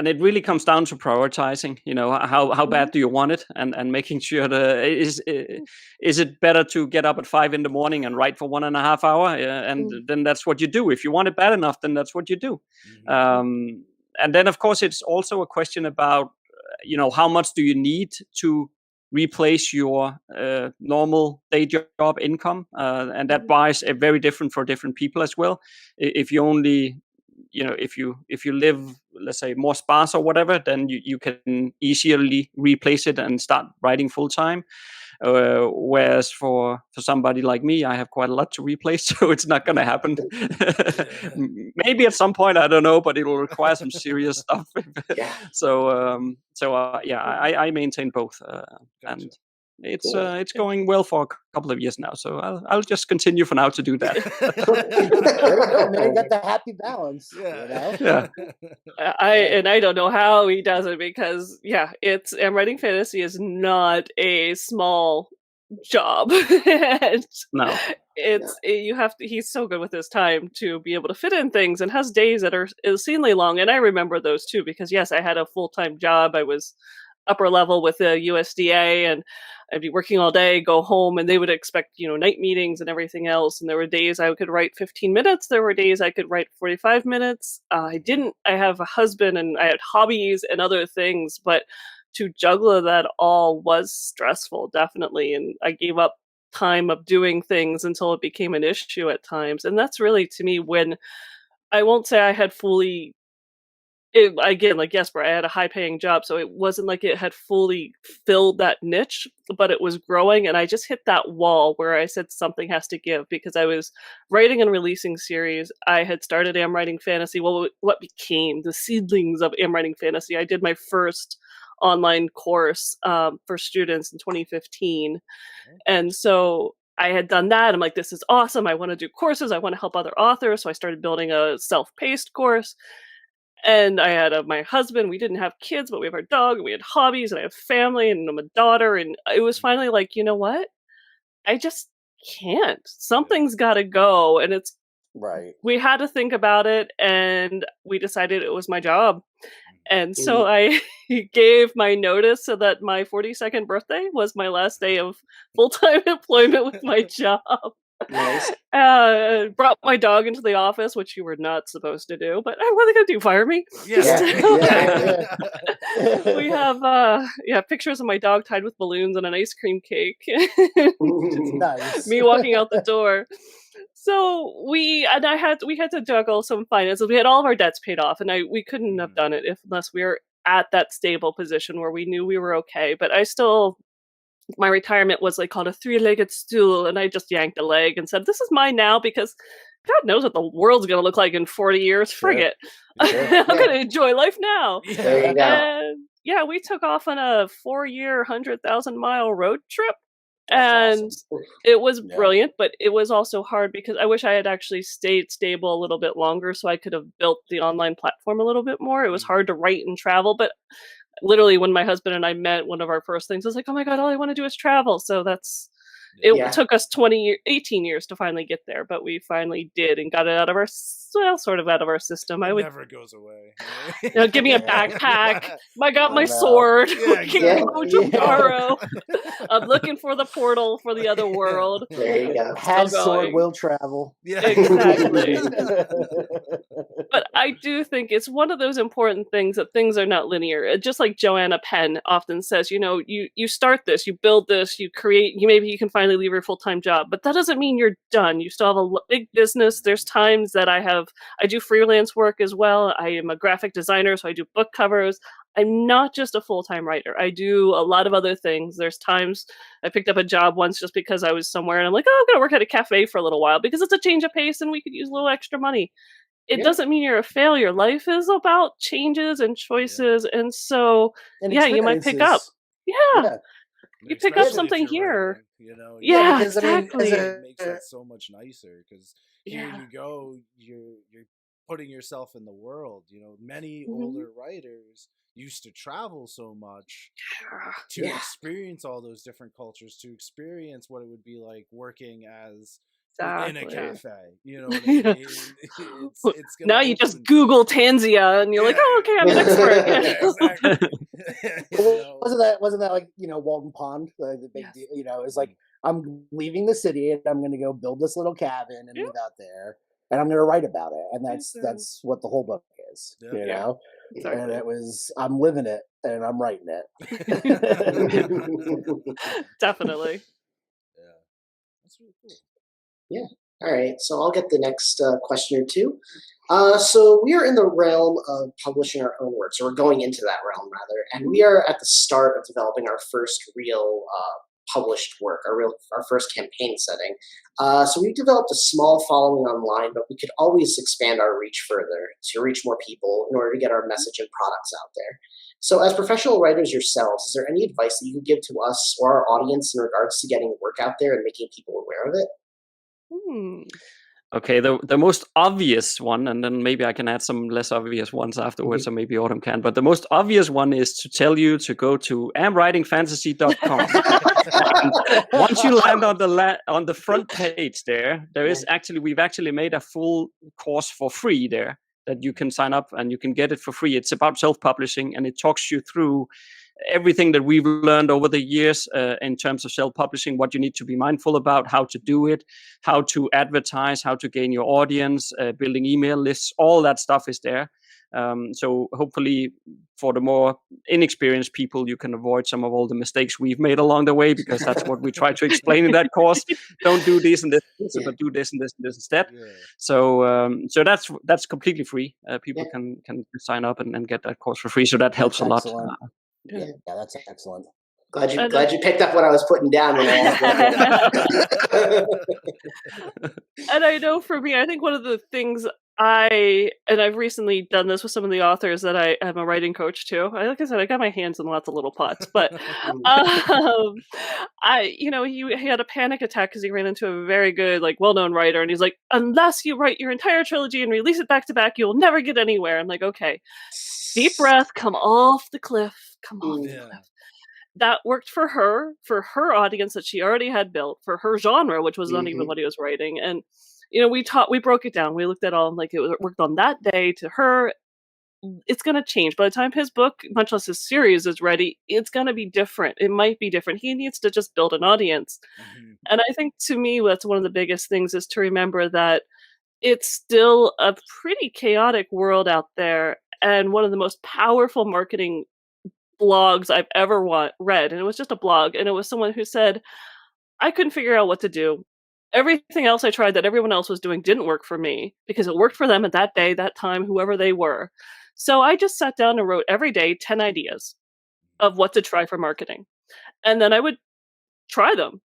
it really comes down to prioritizing. How bad do you want it, and making sure is it better to get up at 5 a.m. and write for 1.5 hours, and then that's what you do. If you want it bad enough, then that's what you do. And then of course it's also a question about how much do you need to replace your normal day job income, and that buys a very different for different people as well. If you only if you live, let's say, more sparse or whatever, then you can easily replace it and start writing full time. Whereas for somebody like me, I have quite a lot to replace, so it's not going to happen. Maybe at some point, I don't know, but it will require some serious stuff. I maintain both, and it's going well for a couple of years now, so I'll just continue for now to do that. Man, got the happy balance. I don't know how he does it, because I'm writing fantasy is not a small job. No, you have to. He's so good with his time to be able to fit in things, and has days that are insanely long. And I remember those too, because yes, I had a full-time job. I was upper level with the USDA, and I'd be working all day, go home, and they would expect, night meetings and everything else. And there were days I could write 15 minutes. There were days I could write 45 minutes. I have a husband, and I had hobbies and other things, but to juggle that all was stressful, definitely. And I gave up time of doing things until it became an issue at times. And that's really, to me, when I won't say I had fully, again, like Jesper, I had a high-paying job, so it wasn't like it had fully filled that niche, but it was growing, and I just hit that wall where I said something has to give, because I was writing and releasing series. I had started Am Writing Fantasy, what became the seedlings of Am Writing Fantasy. I did my first online course for students in 2015, and so I had done that. I'm like, this is awesome. I want to do courses. I want to help other authors, so I started building a self-paced course. And I had my husband. We didn't have kids, but we have our dog, and we had hobbies, and I have family, and I'm a daughter. And it was finally like, you know what? I just can't. Something's got to go. And it's right. We had to think about it, and we decided it was my job. And so I gave my notice so that my 42nd birthday was my last day of full-time employment with my job. Nice. Brought my dog into the office, which you were not supposed to do, but what are they gonna do? Fire me? Yeah. We have pictures of my dog tied with balloons and an ice cream cake. Nice. Me walking out the door. So we had to juggle some finances. We had all of our debts paid off, and we couldn't have done it unless we were at that stable position where we knew we were okay. But my retirement was like called a 3-legged stool, and I just yanked a leg and said, "This is mine now," because God knows what the world's going to look like in 40 years. Frig it. I'm going to enjoy life now. There you go. And yeah, we took off on a 4-year, 100,000-mile road trip. That's and awesome. it was brilliant, but it was also hard because I wish I had actually stayed stable a little bit longer so I could have built the online platform a little bit more. It was hard to write and travel, but literally when my husband and I met, one of our first things was like, oh my God, all I want to do is travel. So it took us 18 years to finally get there, but we finally did and got it out of our system. It never goes away. Give me a backpack. I got my sword. Yeah, We can go tomorrow. I'm looking for the portal for the other world. There you go. Has sword, will travel. Yeah. Exactly. But I do think it's one of those important things that things are not linear. Just like Joanna Penn often says, you start this, you build this, you create, maybe you can finally leave your full-time job, but that doesn't mean you're done. You still have a big business. There's times that I do freelance work as well. I am a graphic designer, so I do book covers. I'm not just a full-time writer. I do a lot of other things. There's times I picked up a job once just because I was somewhere and I'm like, oh, I'm going to work at a cafe for a little while because it's a change of pace and we could use a little extra money. It doesn't mean you're a failure. Life is about changes and choices. And so, you might pick up. You pick up something here. Exactly. It makes it so much nicer because here you go, you're putting yourself in the world. Many older writers used to travel so much to experience all those different cultures, to experience what it would be like working as in a cafe. You know what I mean? It's now you just Google Tanzia and you're like, oh, okay, I'm an expert. Wasn't that like Walden Pond? The big deal. It's like I'm leaving the city and I'm going to go build this little cabin and live out there, and I'm going to write about it, and that's what the whole book is. Exactly. And I'm living it and I'm writing it. Definitely. Yeah, that's really cool. Yeah. All right. So I'll get the next question or two. So we are in the realm of publishing our own work. So we're going into that realm rather, and we are at the start of developing our first real published work, our first campaign setting. So we've developed a small following online, but we could always expand our reach further to reach more people in order to get our message and products out there. So as professional writers yourselves, is there any advice that you could give to us or our audience in regards to getting work out there and making people aware of it? Okay, the most obvious one, and then maybe I can add some less obvious ones afterwards, or maybe Autumn can, but the most obvious one is to tell you to go to amwritingfantasy.com. Once you land on the front page we've actually made a full course for free there that you can sign up and you can get it for free. It's about self-publishing, and it talks you through everything that we've learned over the years in terms of self-publishing, what you need to be mindful about, how to do it, how to advertise, how to gain your audience, building email lists, all that stuff is there. So hopefully for the more inexperienced people, you can avoid some of all the mistakes we've made along the way, because that's what we try to explain in that course. Don't do this and this, but do this and this and this instead. So that's completely free. People can sign up and get that course for free. So that helps a lot. Yeah, that's excellent. Glad you picked up what I was putting down. And I know for me, I think one of the things I've recently done this with some of the authors that I'm a writing coach too. Like I said, I got my hands in lots of little pots, but he had a panic attack because he ran into a very good, well-known writer, and he's like, unless you write your entire trilogy and release it back to back, you'll never get anywhere. I'm like, okay, deep breath, come off the cliff. That worked for her audience that she already had built, for her genre, which was not even what he was writing. And we broke it down. We looked at all, it worked on that day to her. it's going to change. By the time his book, much less his series, is ready, it's going to be different. It might be different. He needs to just build an audience. And I think, to me, that's one of the biggest things, is to remember that it's still a pretty chaotic world out there. And one of the most powerful marketing blogs I've ever read, and it was just a blog, and it was someone who said, I couldn't figure out what to do. Everything else I tried that everyone else was doing didn't work for me, because it worked for them at that day, that time, whoever they were. So I just sat down and wrote every day 10 ideas of what to try for marketing. And then I would try them.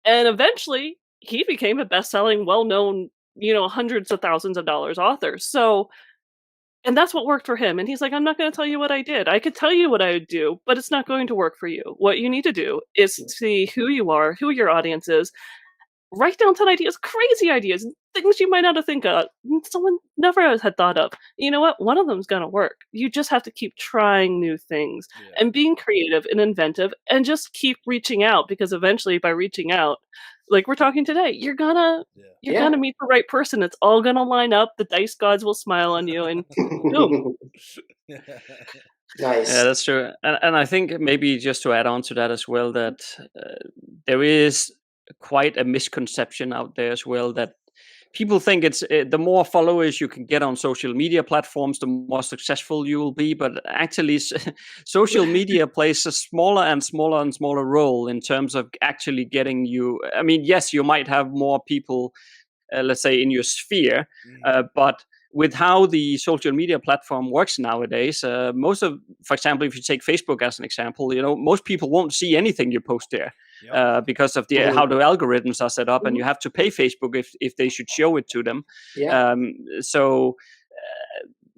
And eventually he became a best-selling, well-known, hundreds of thousands of dollars author. So, and that's what worked for him. And he's like, I'm not going to tell you what I did. I could tell you what I would do, but it's not going to work for you. What you need to do is see who you are, who your audience is, write down 10 ideas, crazy ideas, things you might not have think of, someone never had thought of. You know what? One of them's going to work. You just have to keep trying new things and being creative and inventive, and just keep reaching out, because eventually, by reaching out, like we're talking today, you're gonna meet the right person. It's all gonna line up. The dice gods will smile on you, and boom. Nice. Yeah, that's true. And I think maybe just to add on to that as well, that there is quite a misconception out there as well, that people think it's the more followers you can get on social media platforms, the more successful you will be. But actually, social media plays a smaller and smaller and smaller role in terms of actually getting you. I mean, yes, you might have more people, let's say, in your sphere, but with how the social media platform works nowadays, for example, if you take Facebook as an example, most people won't see anything you post there. Because of how the algorithms are set up, and you have to pay Facebook if they should show it to them.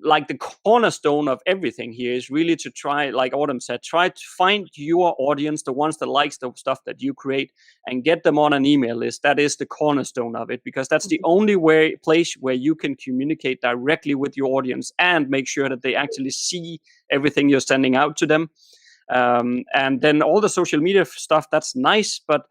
Like the cornerstone of everything here is really to try, like Autumn said, try to find your audience, the ones that likes the stuff that you create, and get them on an email list. That is the cornerstone of it, because that's the only place where you can communicate directly with your audience and make sure that they actually see everything you're sending out to them. And then all the social media stuff, that's nice, but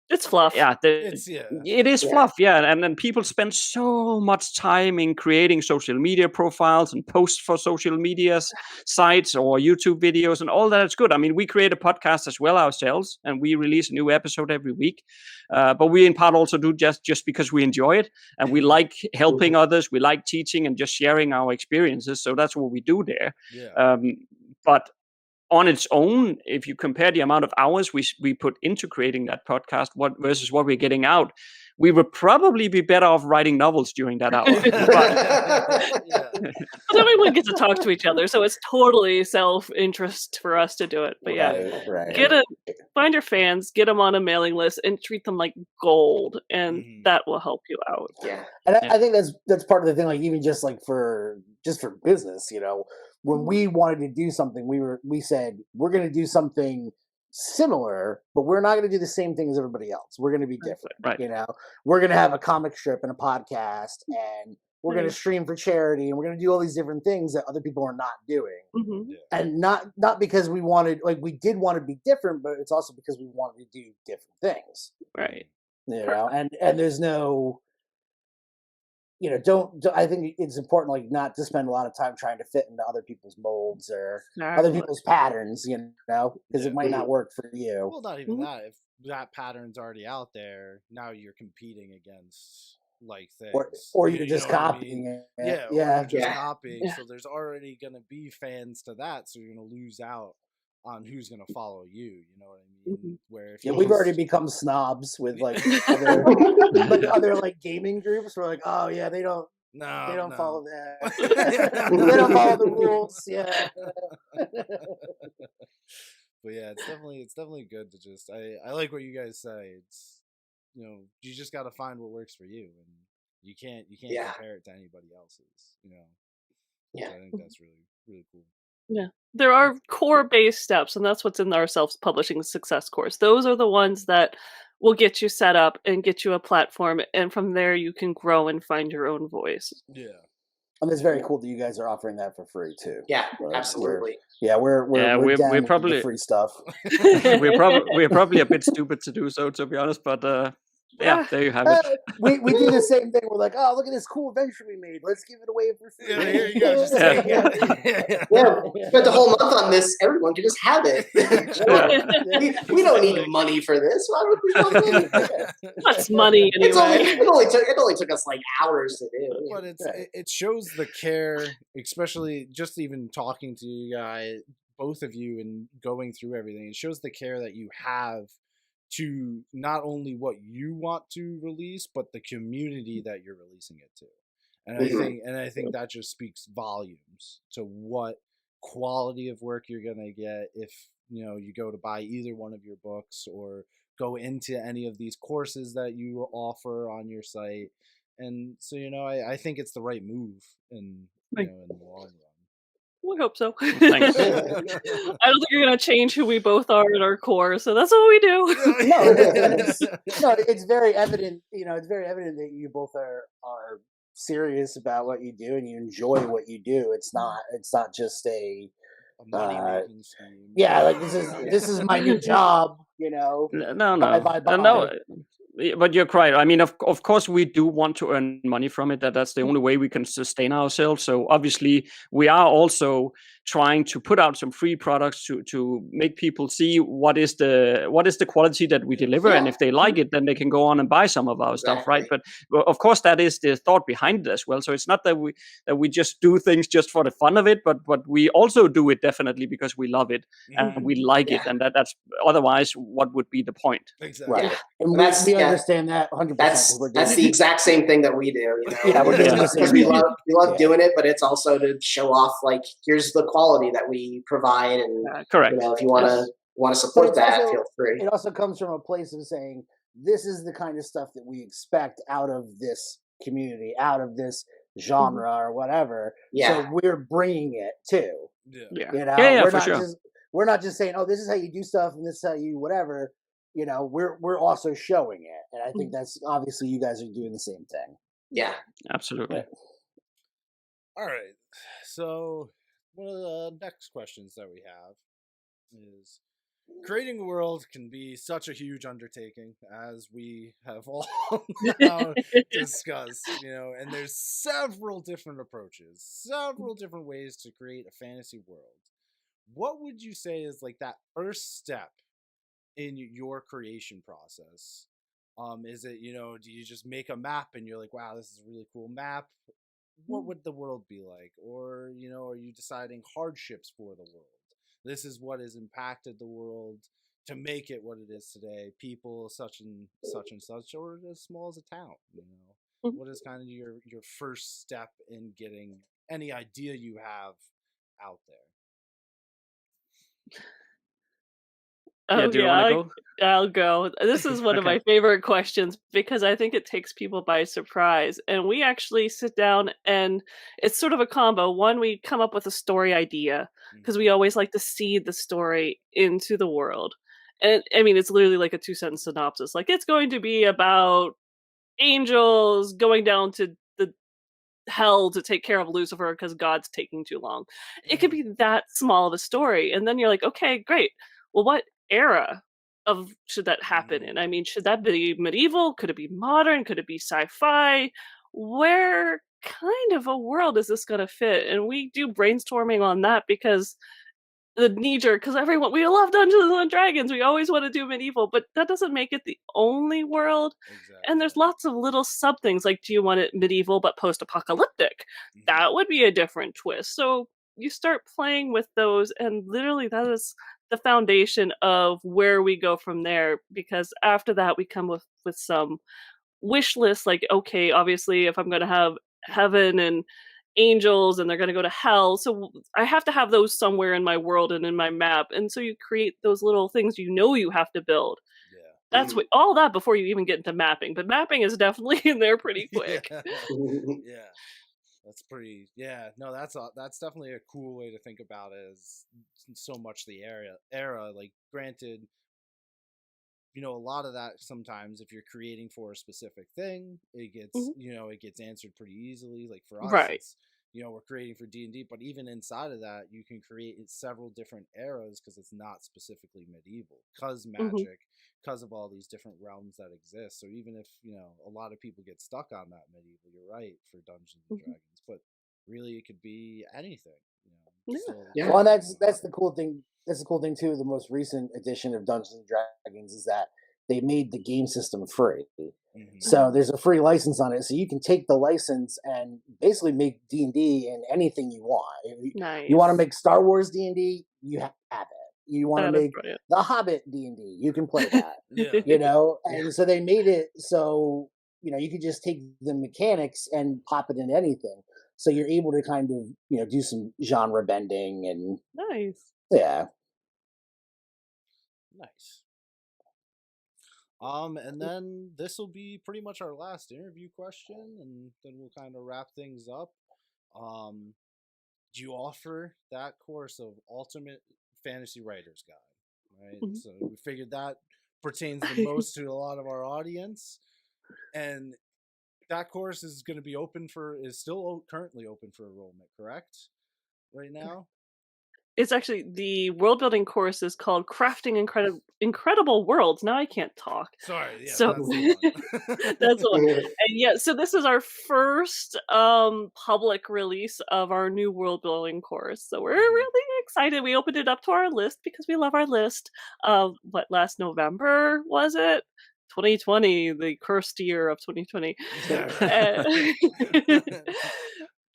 it's fluff. It is fluff. And then people spend so much time in creating social media profiles and posts for social media sites or YouTube videos, and all that is good. I mean, we create a podcast as well ourselves, and we release a new episode every week. But we in part also do just because we enjoy it, and we like helping others. We like teaching and just sharing our experiences. So that's what we do there. But on its own, if you compare the amount of hours we put into creating that podcast versus what we're getting out, we would probably be better off writing novels during that hour. But everyone gets to talk to each other, so it's totally self-interest for us to do it. But find your fans, get them on a mailing list, and treat them like gold, and that will help you out. And I think that's part of the thing. Like, even just for business, when we wanted to do something, we said we're going to do something similar, but we're not going to do the same thing as everybody else. We're going to be different. Right. We're going to have a comic strip and a podcast, and we're going to stream for charity, and we're going to do all these different things that other people are not doing. And not because we wanted, we did want to be different, but it's also because we wanted to do different things. Right. And there's no. Don't I think it's important, not to spend a lot of time trying to fit into other people's molds or other people's patterns, because it might not work for you. Well, not even that. If that pattern's already out there, now you're competing against things, or you're just copying it. Or you're just copying. So there's already going to be fans to that, so you're going to lose out on who's going to follow you. You know what I mean? Where if we've already become snobs with other other gaming groups. We're like, oh yeah, they don't follow that. They don't follow the rules. Yeah. But yeah, it's definitely good to just I like what you guys say. It's you just got to find what works for you, and you can't compare it to anybody else's. So I think that's really, really cool. Yeah, there are core base steps, and that's what's in our self-publishing success course. Those are the ones that will get you set up and get you a platform, and from there you can grow and find your own voice. Yeah, and it's very cool that you guys are offering that for free too. Yeah, absolutely. We're probably free stuff. we're probably a bit stupid to do so, to be honest, but Yeah, there you have it. We do the same thing. We're like, oh, look at this cool adventure we made. Let's give it away for free. Yeah, here you go. Just take it. Yeah, spent the whole month on this. Everyone can just have it. We don't need money for this. Why would we want money? What's money anyway? It only took us like hours to do. But it shows the care, especially just even talking to you guys, both of you, and going through everything. It shows the care that you have to not only what you want to release, but the community that you're releasing it to. And I think that just speaks volumes to what quality of work you're gonna get if you go to buy either one of your books or go into any of these courses that you offer on your site. And so I think it's the right move in the long run. We hope so. Thanks. I don't think you're gonna change who we both are at our core, so that's what we do. It's very evident. It's very evident that you both are serious about what you do and you enjoy what you do. It's not just a money making scheme. Yeah, like this is my new job. No. Bye. But you're right. I mean, of course, we do want to earn money from it. That's the only way we can sustain ourselves. So obviously, we are also trying to put out some free products to make people see what is the quality that we deliver, and if they like it, then they can go on and buy some of our stuff, right? But of course, that is the thought behind it as well. So it's not that we just do things just for the fun of it, but we also do it definitely because we love it and we like it, and that's otherwise what would be the point? Exactly. Right. And we understand that 100%. That's the exact same thing that we do. We're doing because we love doing it, but it's also to show off, like, here's the quality that we provide, and correct. If you want to support that, feel free. It also comes from a place of saying, this is the kind of stuff that we expect out of this community, out of this genre or whatever. Yeah. So we're bringing it too. We're not just saying, oh, this is how you do stuff and this is how you whatever. We're also showing it, and I think that's obviously you guys are doing the same thing. Yeah, absolutely. All right, so one of the next questions that we have is, creating a world can be such a huge undertaking, as we have all now discussed, and there's several different approaches, several different ways to create a fantasy world. What would you say is like that first step in your creation process? Is it, do you just make a map and you're like, wow, this is a really cool map? What would the world be like? Or, are you deciding hardships for the world? This is what has impacted the world to make it what it is today. People such and such, or as small as a town, What is kind of your first step in getting any idea you have out there? I'll go. This is one of my favorite questions because I think it takes people by surprise. And we actually sit down and it's sort of a combo. One, we come up with a story idea because we always like to seed the story into the world. And I mean, it's literally like a 2-sentence synopsis. Like, it's going to be about angels going down to the hell to take care of Lucifer because God's taking too long. It could be that small of a story. And then you're like, okay, great. Well, what era should that happen in? I mean, should that be medieval? Could it be modern? Could it be sci-fi? Where kind of a world is this going to fit? And we do brainstorming on that because the knee-jerk, because we love Dungeons and Dragons. We always want to do medieval, but that doesn't make it the only world. Exactly. And there's lots of little sub things, like, do you want it medieval but post-apocalyptic? That would be a different twist. So you start playing with those, and literally that is the foundation of where we go from there, because after that we come with some wish lists, like, okay, obviously if I'm going to have heaven and angels and they're going to go to hell, so I have to have those somewhere in my world and in my map. And so you create those little things you have to build. That's what all that before you even get into mapping, but mapping is definitely in there pretty quick. That's pretty. No, that's definitely a cool way to think about it. Is so much the era. Like, granted, a lot of that sometimes, if you're creating for a specific thing, it gets it gets answered pretty easily. Like for us, we're creating for D&D, but even inside of that, you can create several different eras because it's not specifically medieval, because magic, because of all these different realms that exist. So even if, a lot of people get stuck on that medieval, you're right, for Dungeons and Dragons, but really it could be anything. Well, and that's the cool thing. That's the cool thing too. The most recent edition of Dungeons and Dragons is that they made the game system free. So there's a free license on it, so you can take the license and basically make D&D in anything you want. Nice. You want to make Star Wars D&D, you have it. You want to make The Hobbit D&D, you can play that. And so they made it so you could just take the mechanics and pop it in anything. So you're able to kind of do some genre bending and nice. Yeah. Nice. And then this will be pretty much our last interview question, and then we'll kind of wrap things up. Do you offer that course of Ultimate Fantasy Writer's Guide, right? So we figured that pertains the most to a lot of our audience, and that course is going to be is still currently open for enrollment, correct? Right now? It's actually, the world building course is called Crafting Incredible Worlds. Now I can't talk. Sorry, yeah, so that's the one. that's the one. And so this is our first public release of our new world building course. So we're really excited. We opened it up to our list because we love our list. Last November was it? 2020, the cursed year of 2020.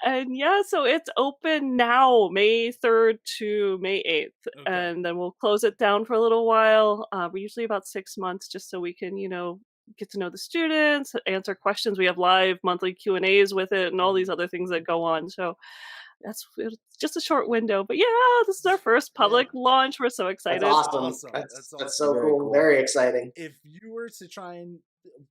And so it's open now, May 3rd to May 8th. And then we'll close it down for a little while. We're usually about 6 months, just so we can, get to know the students, answer questions. We have live monthly Q&As with it and all these other things that go on. So it's just a short window. But this is our first public launch. We're so excited. That's awesome. That's so cool. Very exciting. If you were to try and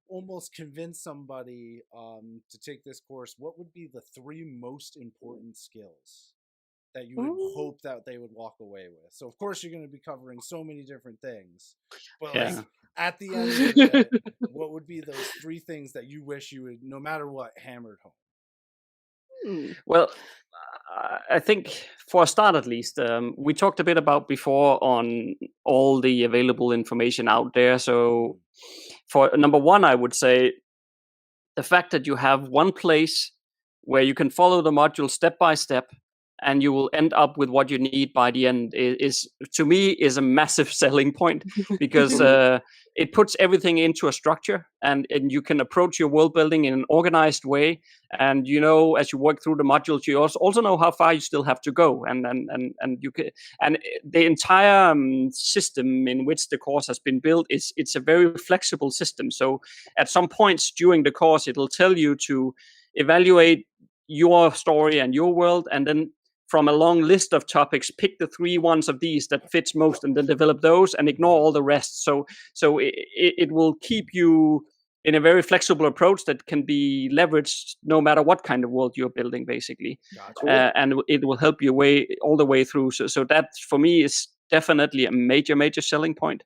almost convince somebody to take this course, what would be the 3 most important skills that you would hope that they would walk away with? So of course you're going to be covering so many different things, but at the end of it, what would be those 3 things that you wish you would, no matter what, hammered home? Well, I think for a start, at least, we talked a bit about before on all the available information out there. So for number 1, I would say the fact that you have one place where you can follow the module step by step and you will end up with what you need by the end is to me is a massive selling point, because it puts everything into a structure, and you can approach your world building in an organized way. And as you work through the modules, you also know how far you still have to go, and you can, and the entire system in which the course has been built it's a very flexible system. So at some points during the course, it'll tell you to evaluate your story and your world, and then from a long list of topics, pick the 3 ones of these that fits most, and then develop those and ignore all the rest. So it will keep you in a very flexible approach that can be leveraged no matter what kind of world you're building, basically. Gotcha. And it will help you all the way through. So that, for me, is definitely a major selling point.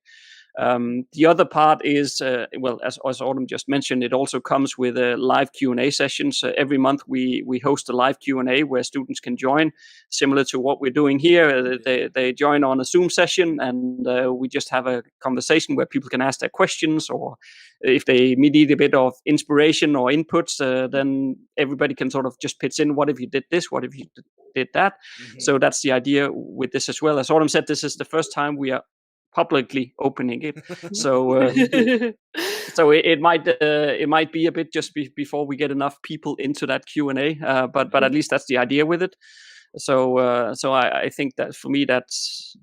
The other part is, as Autumn just mentioned, it also comes with live Q&A sessions. Every month we host a live Q&A where students can join, similar to what we're doing here. They join on a Zoom session, and we just have a conversation where people can ask their questions, or if they need a bit of inspiration or inputs, then everybody can sort of just pitch in. What if you did this? What if you did that? So that's the idea with this as well. As Autumn said, this is the first time we are publicly opening it, so so it might be a bit just before we get enough people into that Q&A, but at least that's the idea with it. So I think that for me that's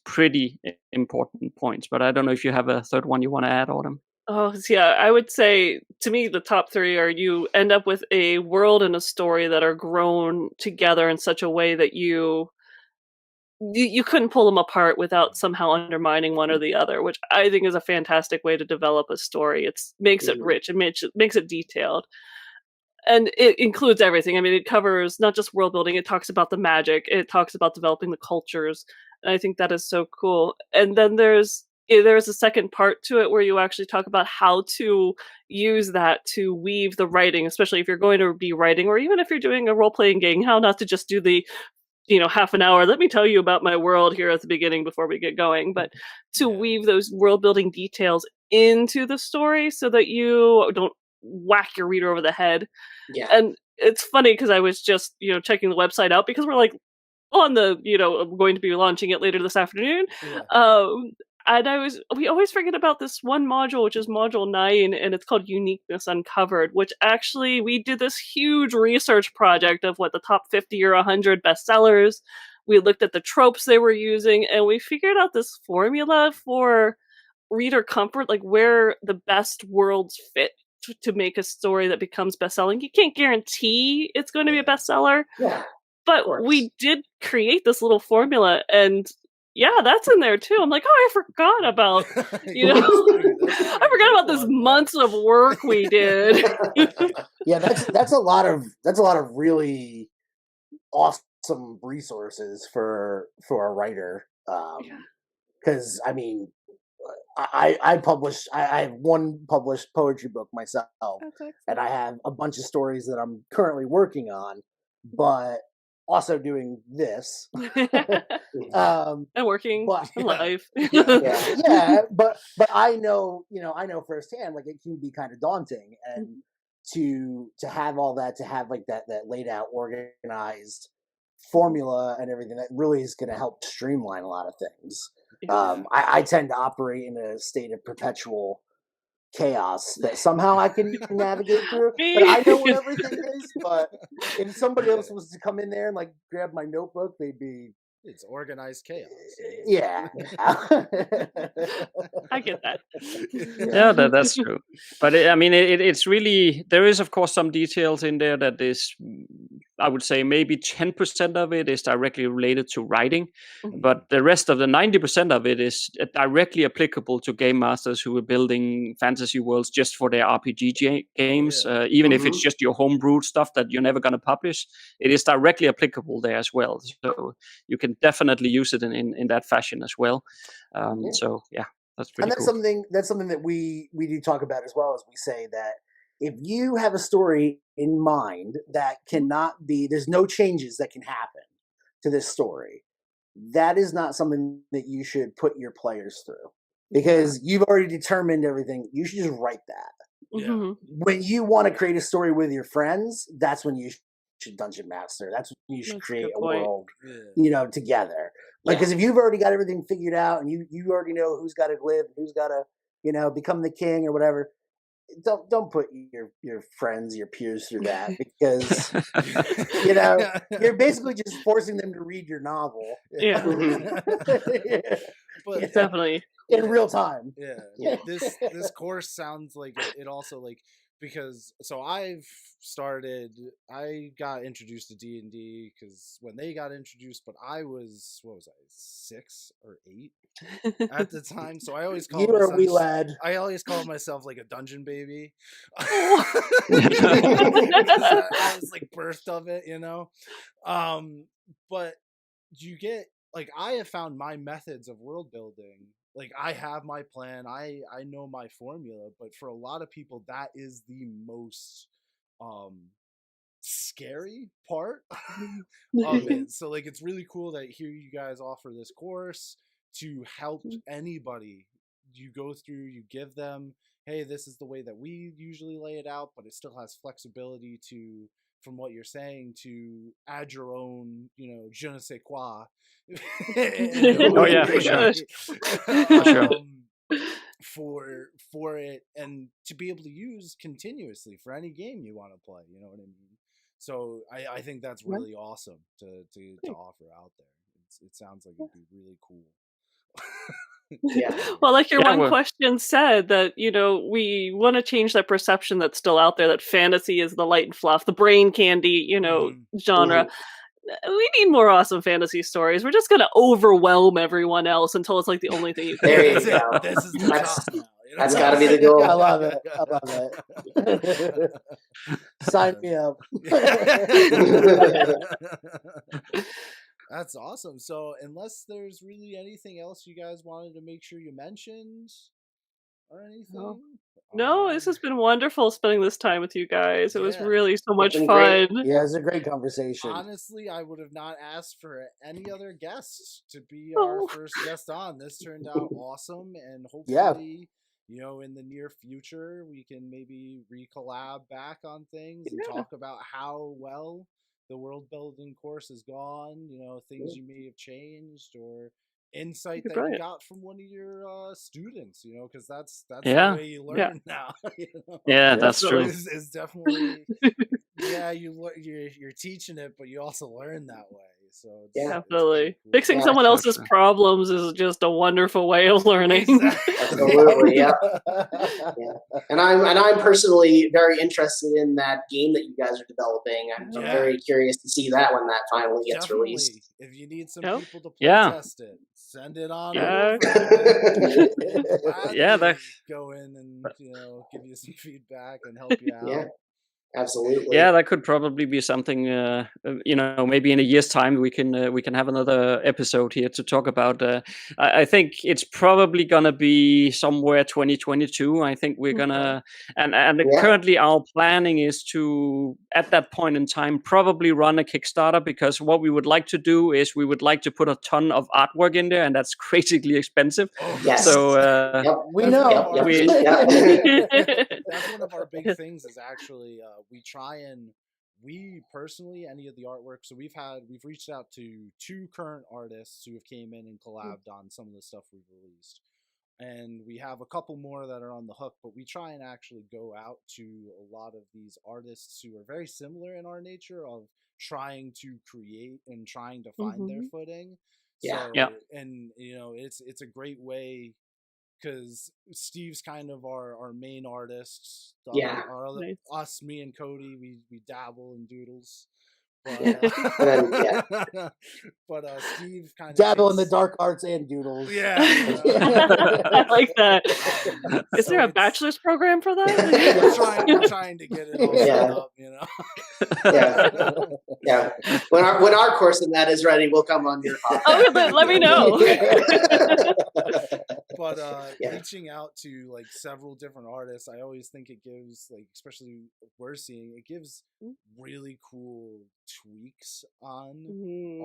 pretty important points. But I don't know if you have a third one you want to add, Autumn. Oh yeah, I would say to me the top 3 are, you end up with a world and a story that are grown together in such a way that you couldn't pull them apart without somehow undermining one or the other, which I think is a fantastic way to develop a story. It makes it rich, it makes it detailed, and it includes everything. I mean, it covers not just world building, it talks about the magic, it talks about developing the cultures, and I think that is so cool. And then there's there's a second part to it where you actually talk about how to use that to weave the writing, especially if you're going to be writing, or even if you're doing a role-playing game, how not to just do the half an hour, let me tell you about my world here at the beginning before we get going, but to weave those world building details into the story so that you don't whack your reader over the head. Yeah. And it's funny because I was just, checking the website out because we're like on the, I'm going to be launching it later this afternoon. Yeah. And we always forget about this one module, which is module 9, and it's called Uniqueness Uncovered, which actually we did this huge research project of what the top 50 or 100 bestsellers. We looked at the tropes they were using, and we figured out this formula for reader comfort, like where the best worlds fit to make a story that becomes bestselling. You can't guarantee it's going to be a bestseller, but we did create this little formula, and that's in there too. I'm like, I forgot about, I forgot about this months of work we did. That's a lot of really awesome resources for a writer. Because I mean, I have one published poetry book myself, and I have a bunch of stories that I'm currently working on, but also doing this and working life. But I know firsthand, like, it can be kind of daunting, and to have all that, to have like that laid out, organized formula and everything, that really is going to help streamline a lot of things. I tend to operate in a state of perpetual chaos that somehow I can navigate through. But I know what everything is. But if somebody else was to come in there and like grab my notebook, they'd be It's organized chaos. Yeah. I get that. Yeah, that's true. But it's really, there is of course some details in there that is, I would say maybe 10% of it is directly related to writing, but the rest of the 90% of it is directly applicable to game masters who are building fantasy worlds just for their RPG games. Even if it's just your homebrewed stuff that you're never going to publish, it is directly applicable there as well. So you can definitely use it in that fashion as well. So yeah, that's pretty cool. That's something that we do talk about as well, as we say that if you have a story in mind that cannot be, there's no changes that can happen to this story, that is not something that you should put your players through, because you've already determined everything. You should just write that. Yeah. When you want to create a story with your friends, that's when you should dungeon master. That's when you should create a world, together. Like, because if you've already got everything figured out and you already know who's got to live, who's got to, become the king or whatever, don't put your friends, your peers through that, because you're basically just forcing them to read your novel. Yeah. But definitely in real time. Yeah. This course sounds like it also, like, because I got introduced to D&D because when they got introduced, but I was, 6 or 8 at the time, so I always call myself, a wee lad. I always call myself like a dungeon baby. I was like birthed of it, but you get, like, I have found my methods of world building. Like, I have my plan, I know my formula, but for a lot of people, that is the most scary part of it. So, like, it's really cool that here you guys offer this course to help anybody. You go through, you give them, hey, this is the way that we usually lay it out, but it still has flexibility to, from what you're saying, to add your own, je ne sais quoi. For it, and to be able to use continuously for any game you want to play. You know what I mean? So I think that's really awesome to offer out there. It sounds like it'd be really cool. Well, like your question said, that we want to change that perception that's still out there, that fantasy is the light and fluff, the brain candy, genre. We need more awesome fantasy stories. We're just gonna overwhelm everyone else until it's like the only thing you can. There you go. This is the top now. That's got to be the goal. I love it. Sign me up. That's awesome. So unless there's really anything else you guys wanted to make sure you mentioned or anything. No, this has been wonderful spending this time with you guys. It was really so much fun. Great. Yeah, it was a great conversation. Honestly, I would have not asked for any other guests to be our first guest on. This turned out awesome, and hopefully, you know, in the near future, we can maybe recollab back on things and talk about how well the world building course has gone. You know, things you may have changed or insight that you got from one of your students, you know, because that's the way you learn now. You know? Yeah, that's true. It's definitely you're teaching it, but you also learn that way. So definitely cool. Fixing someone else's problems is just a wonderful way of learning. Absolutely, yeah. And I'm personally very interested in that game that you guys are developing. I'm very curious to see that when that finally gets released. If you need some people to play test it, send it on over. Go in and give you some feedback and help you out. Yeah. Absolutely. Yeah, that could probably be something. Maybe in a year's time we can have another episode here to talk about. I think it's probably gonna be somewhere 2022. I think we're gonna and currently our planning is to at that point in time probably run a Kickstarter, because what we would like to do is we would like to put a ton of artwork in there, and that's crazy expensive. Yes. So we know. That's one of our big things is actually. We personally, any of the artwork, so we've reached out to 2 current artists who have came in and collabed on some of the stuff we've released, and we have a couple more that are on the hook, but we try and actually go out to a lot of these artists who are very similar in our nature of trying to create and trying to find their footing. And it's a great way, because Steve's kind of our main artist. Us, me and Cody, we dabble in doodles. But Steve kind of dabble in the dark arts and doodles. Yeah. I like that. Is there a bachelor's program for that? We're trying to get it all set up, you know. Yeah. When our course in that is ready, we'll come on your podcast. Oh, let me know. But reaching out to like several different artists, I always think it gives, like, especially we're seeing, it gives really cool tweaks on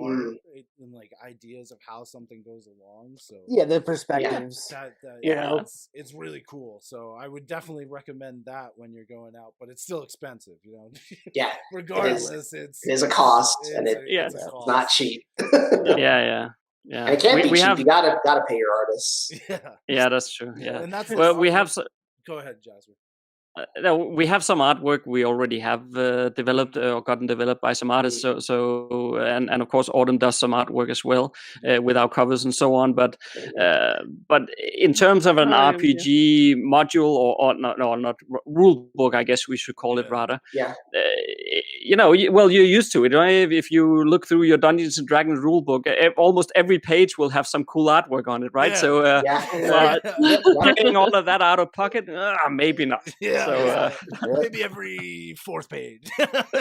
art and like ideas of how something goes along. So the perspectives. It's really cool. So I would definitely recommend that when you're going out, but it's still expensive, you know. Yeah. Regardless, it is a cost, and it's not cheap. Yeah. And it can't be cheap. You gotta pay your artists. Yeah, that's true. Yeah. And that's we have. Go ahead, Jesper. We have some artwork we already have developed or gotten developed by some artists. So and of course Autumn does some artwork as well with our covers and so on. But in terms of an RPG module or not rule book, I guess we should call it rather. Yeah. You're used to it, right? If you look through your Dungeons and Dragons rule book, almost every page will have some cool artwork on it, right? So taking all of that out of pocket, maybe not. Yeah. So maybe every 4th page. But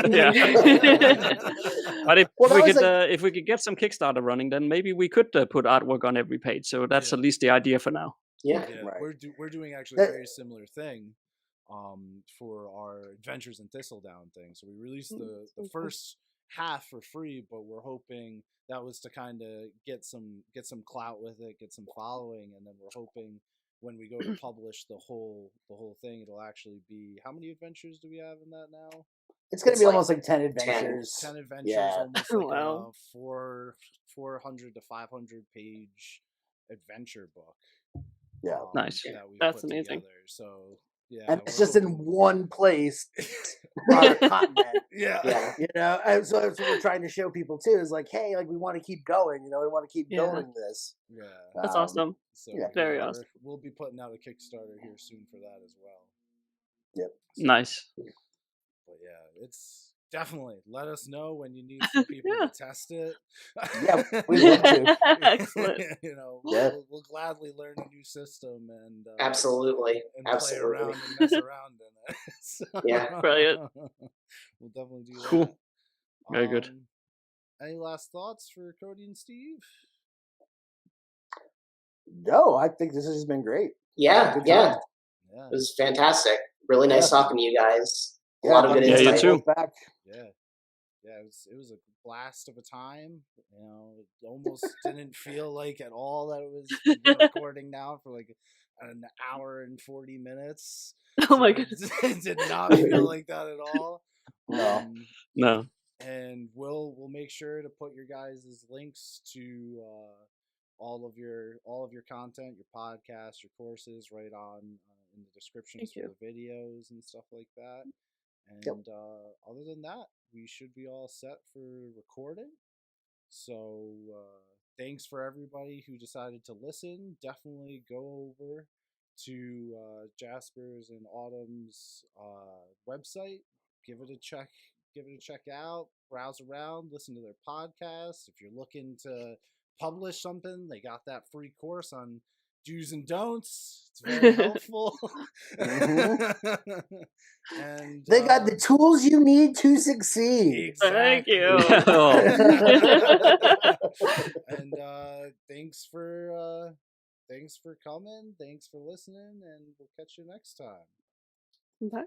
if we could get some Kickstarter running, then maybe we could put artwork on every page. So that's at least the idea for now. We're doing actually a very similar thing for our Adventures in Thistledown thing. So we released the first half for free, but we're hoping that was to kind of get some clout with it, get some following, and then we're hoping when we go to publish the whole thing, it'll actually be, how many adventures do we have in that now? It's going to be almost like 10 adventures. 10 adventures, almost like a 400 to 500 page adventure book. Yeah, nice. That's amazing. Together. So and it's just in one place on a continent. And so that's what we're trying to show people too, is like, hey, like, we want to keep going, we want to keep building this. That's awesome. So very awesome. We'll be putting out a Kickstarter here soon for that as well. Nice. But it's definitely, let us know when you need some people to test it. We love to. Excellent. We'll gladly learn a new system and absolutely play around and mess around in it. So, brilliant. We'll definitely do that. Cool. Very good. any last thoughts for Cody and Steve? No, I think this has been great. Yeah. Good Yeah. time. Yeah. It was fantastic. Really nice talking to you guys. A lot of good Yeah, you insight. too. Back. Yeah. Yeah, it was a blast of a time. You know, it almost didn't feel like at all that it was we've been recording now for like an hour and 40 minutes. Oh my goodness. It did not feel like that at all. No. And we'll make sure to put your guys' links to all of your content, your podcasts, your courses, right on in the descriptions for the videos and stuff like that. And other than that, we should be all set for recording. So thanks for everybody who decided to listen. Definitely go over to Jasper's and Autumn's website. Give it a check out. Browse around. Listen to their podcasts. If you're looking to publish something, they got that free course on do's and don'ts. It's very helpful. And they got the tools you need to succeed. Exactly. Thank you. And thanks for coming. Thanks for listening, and we'll catch you next time. Bye.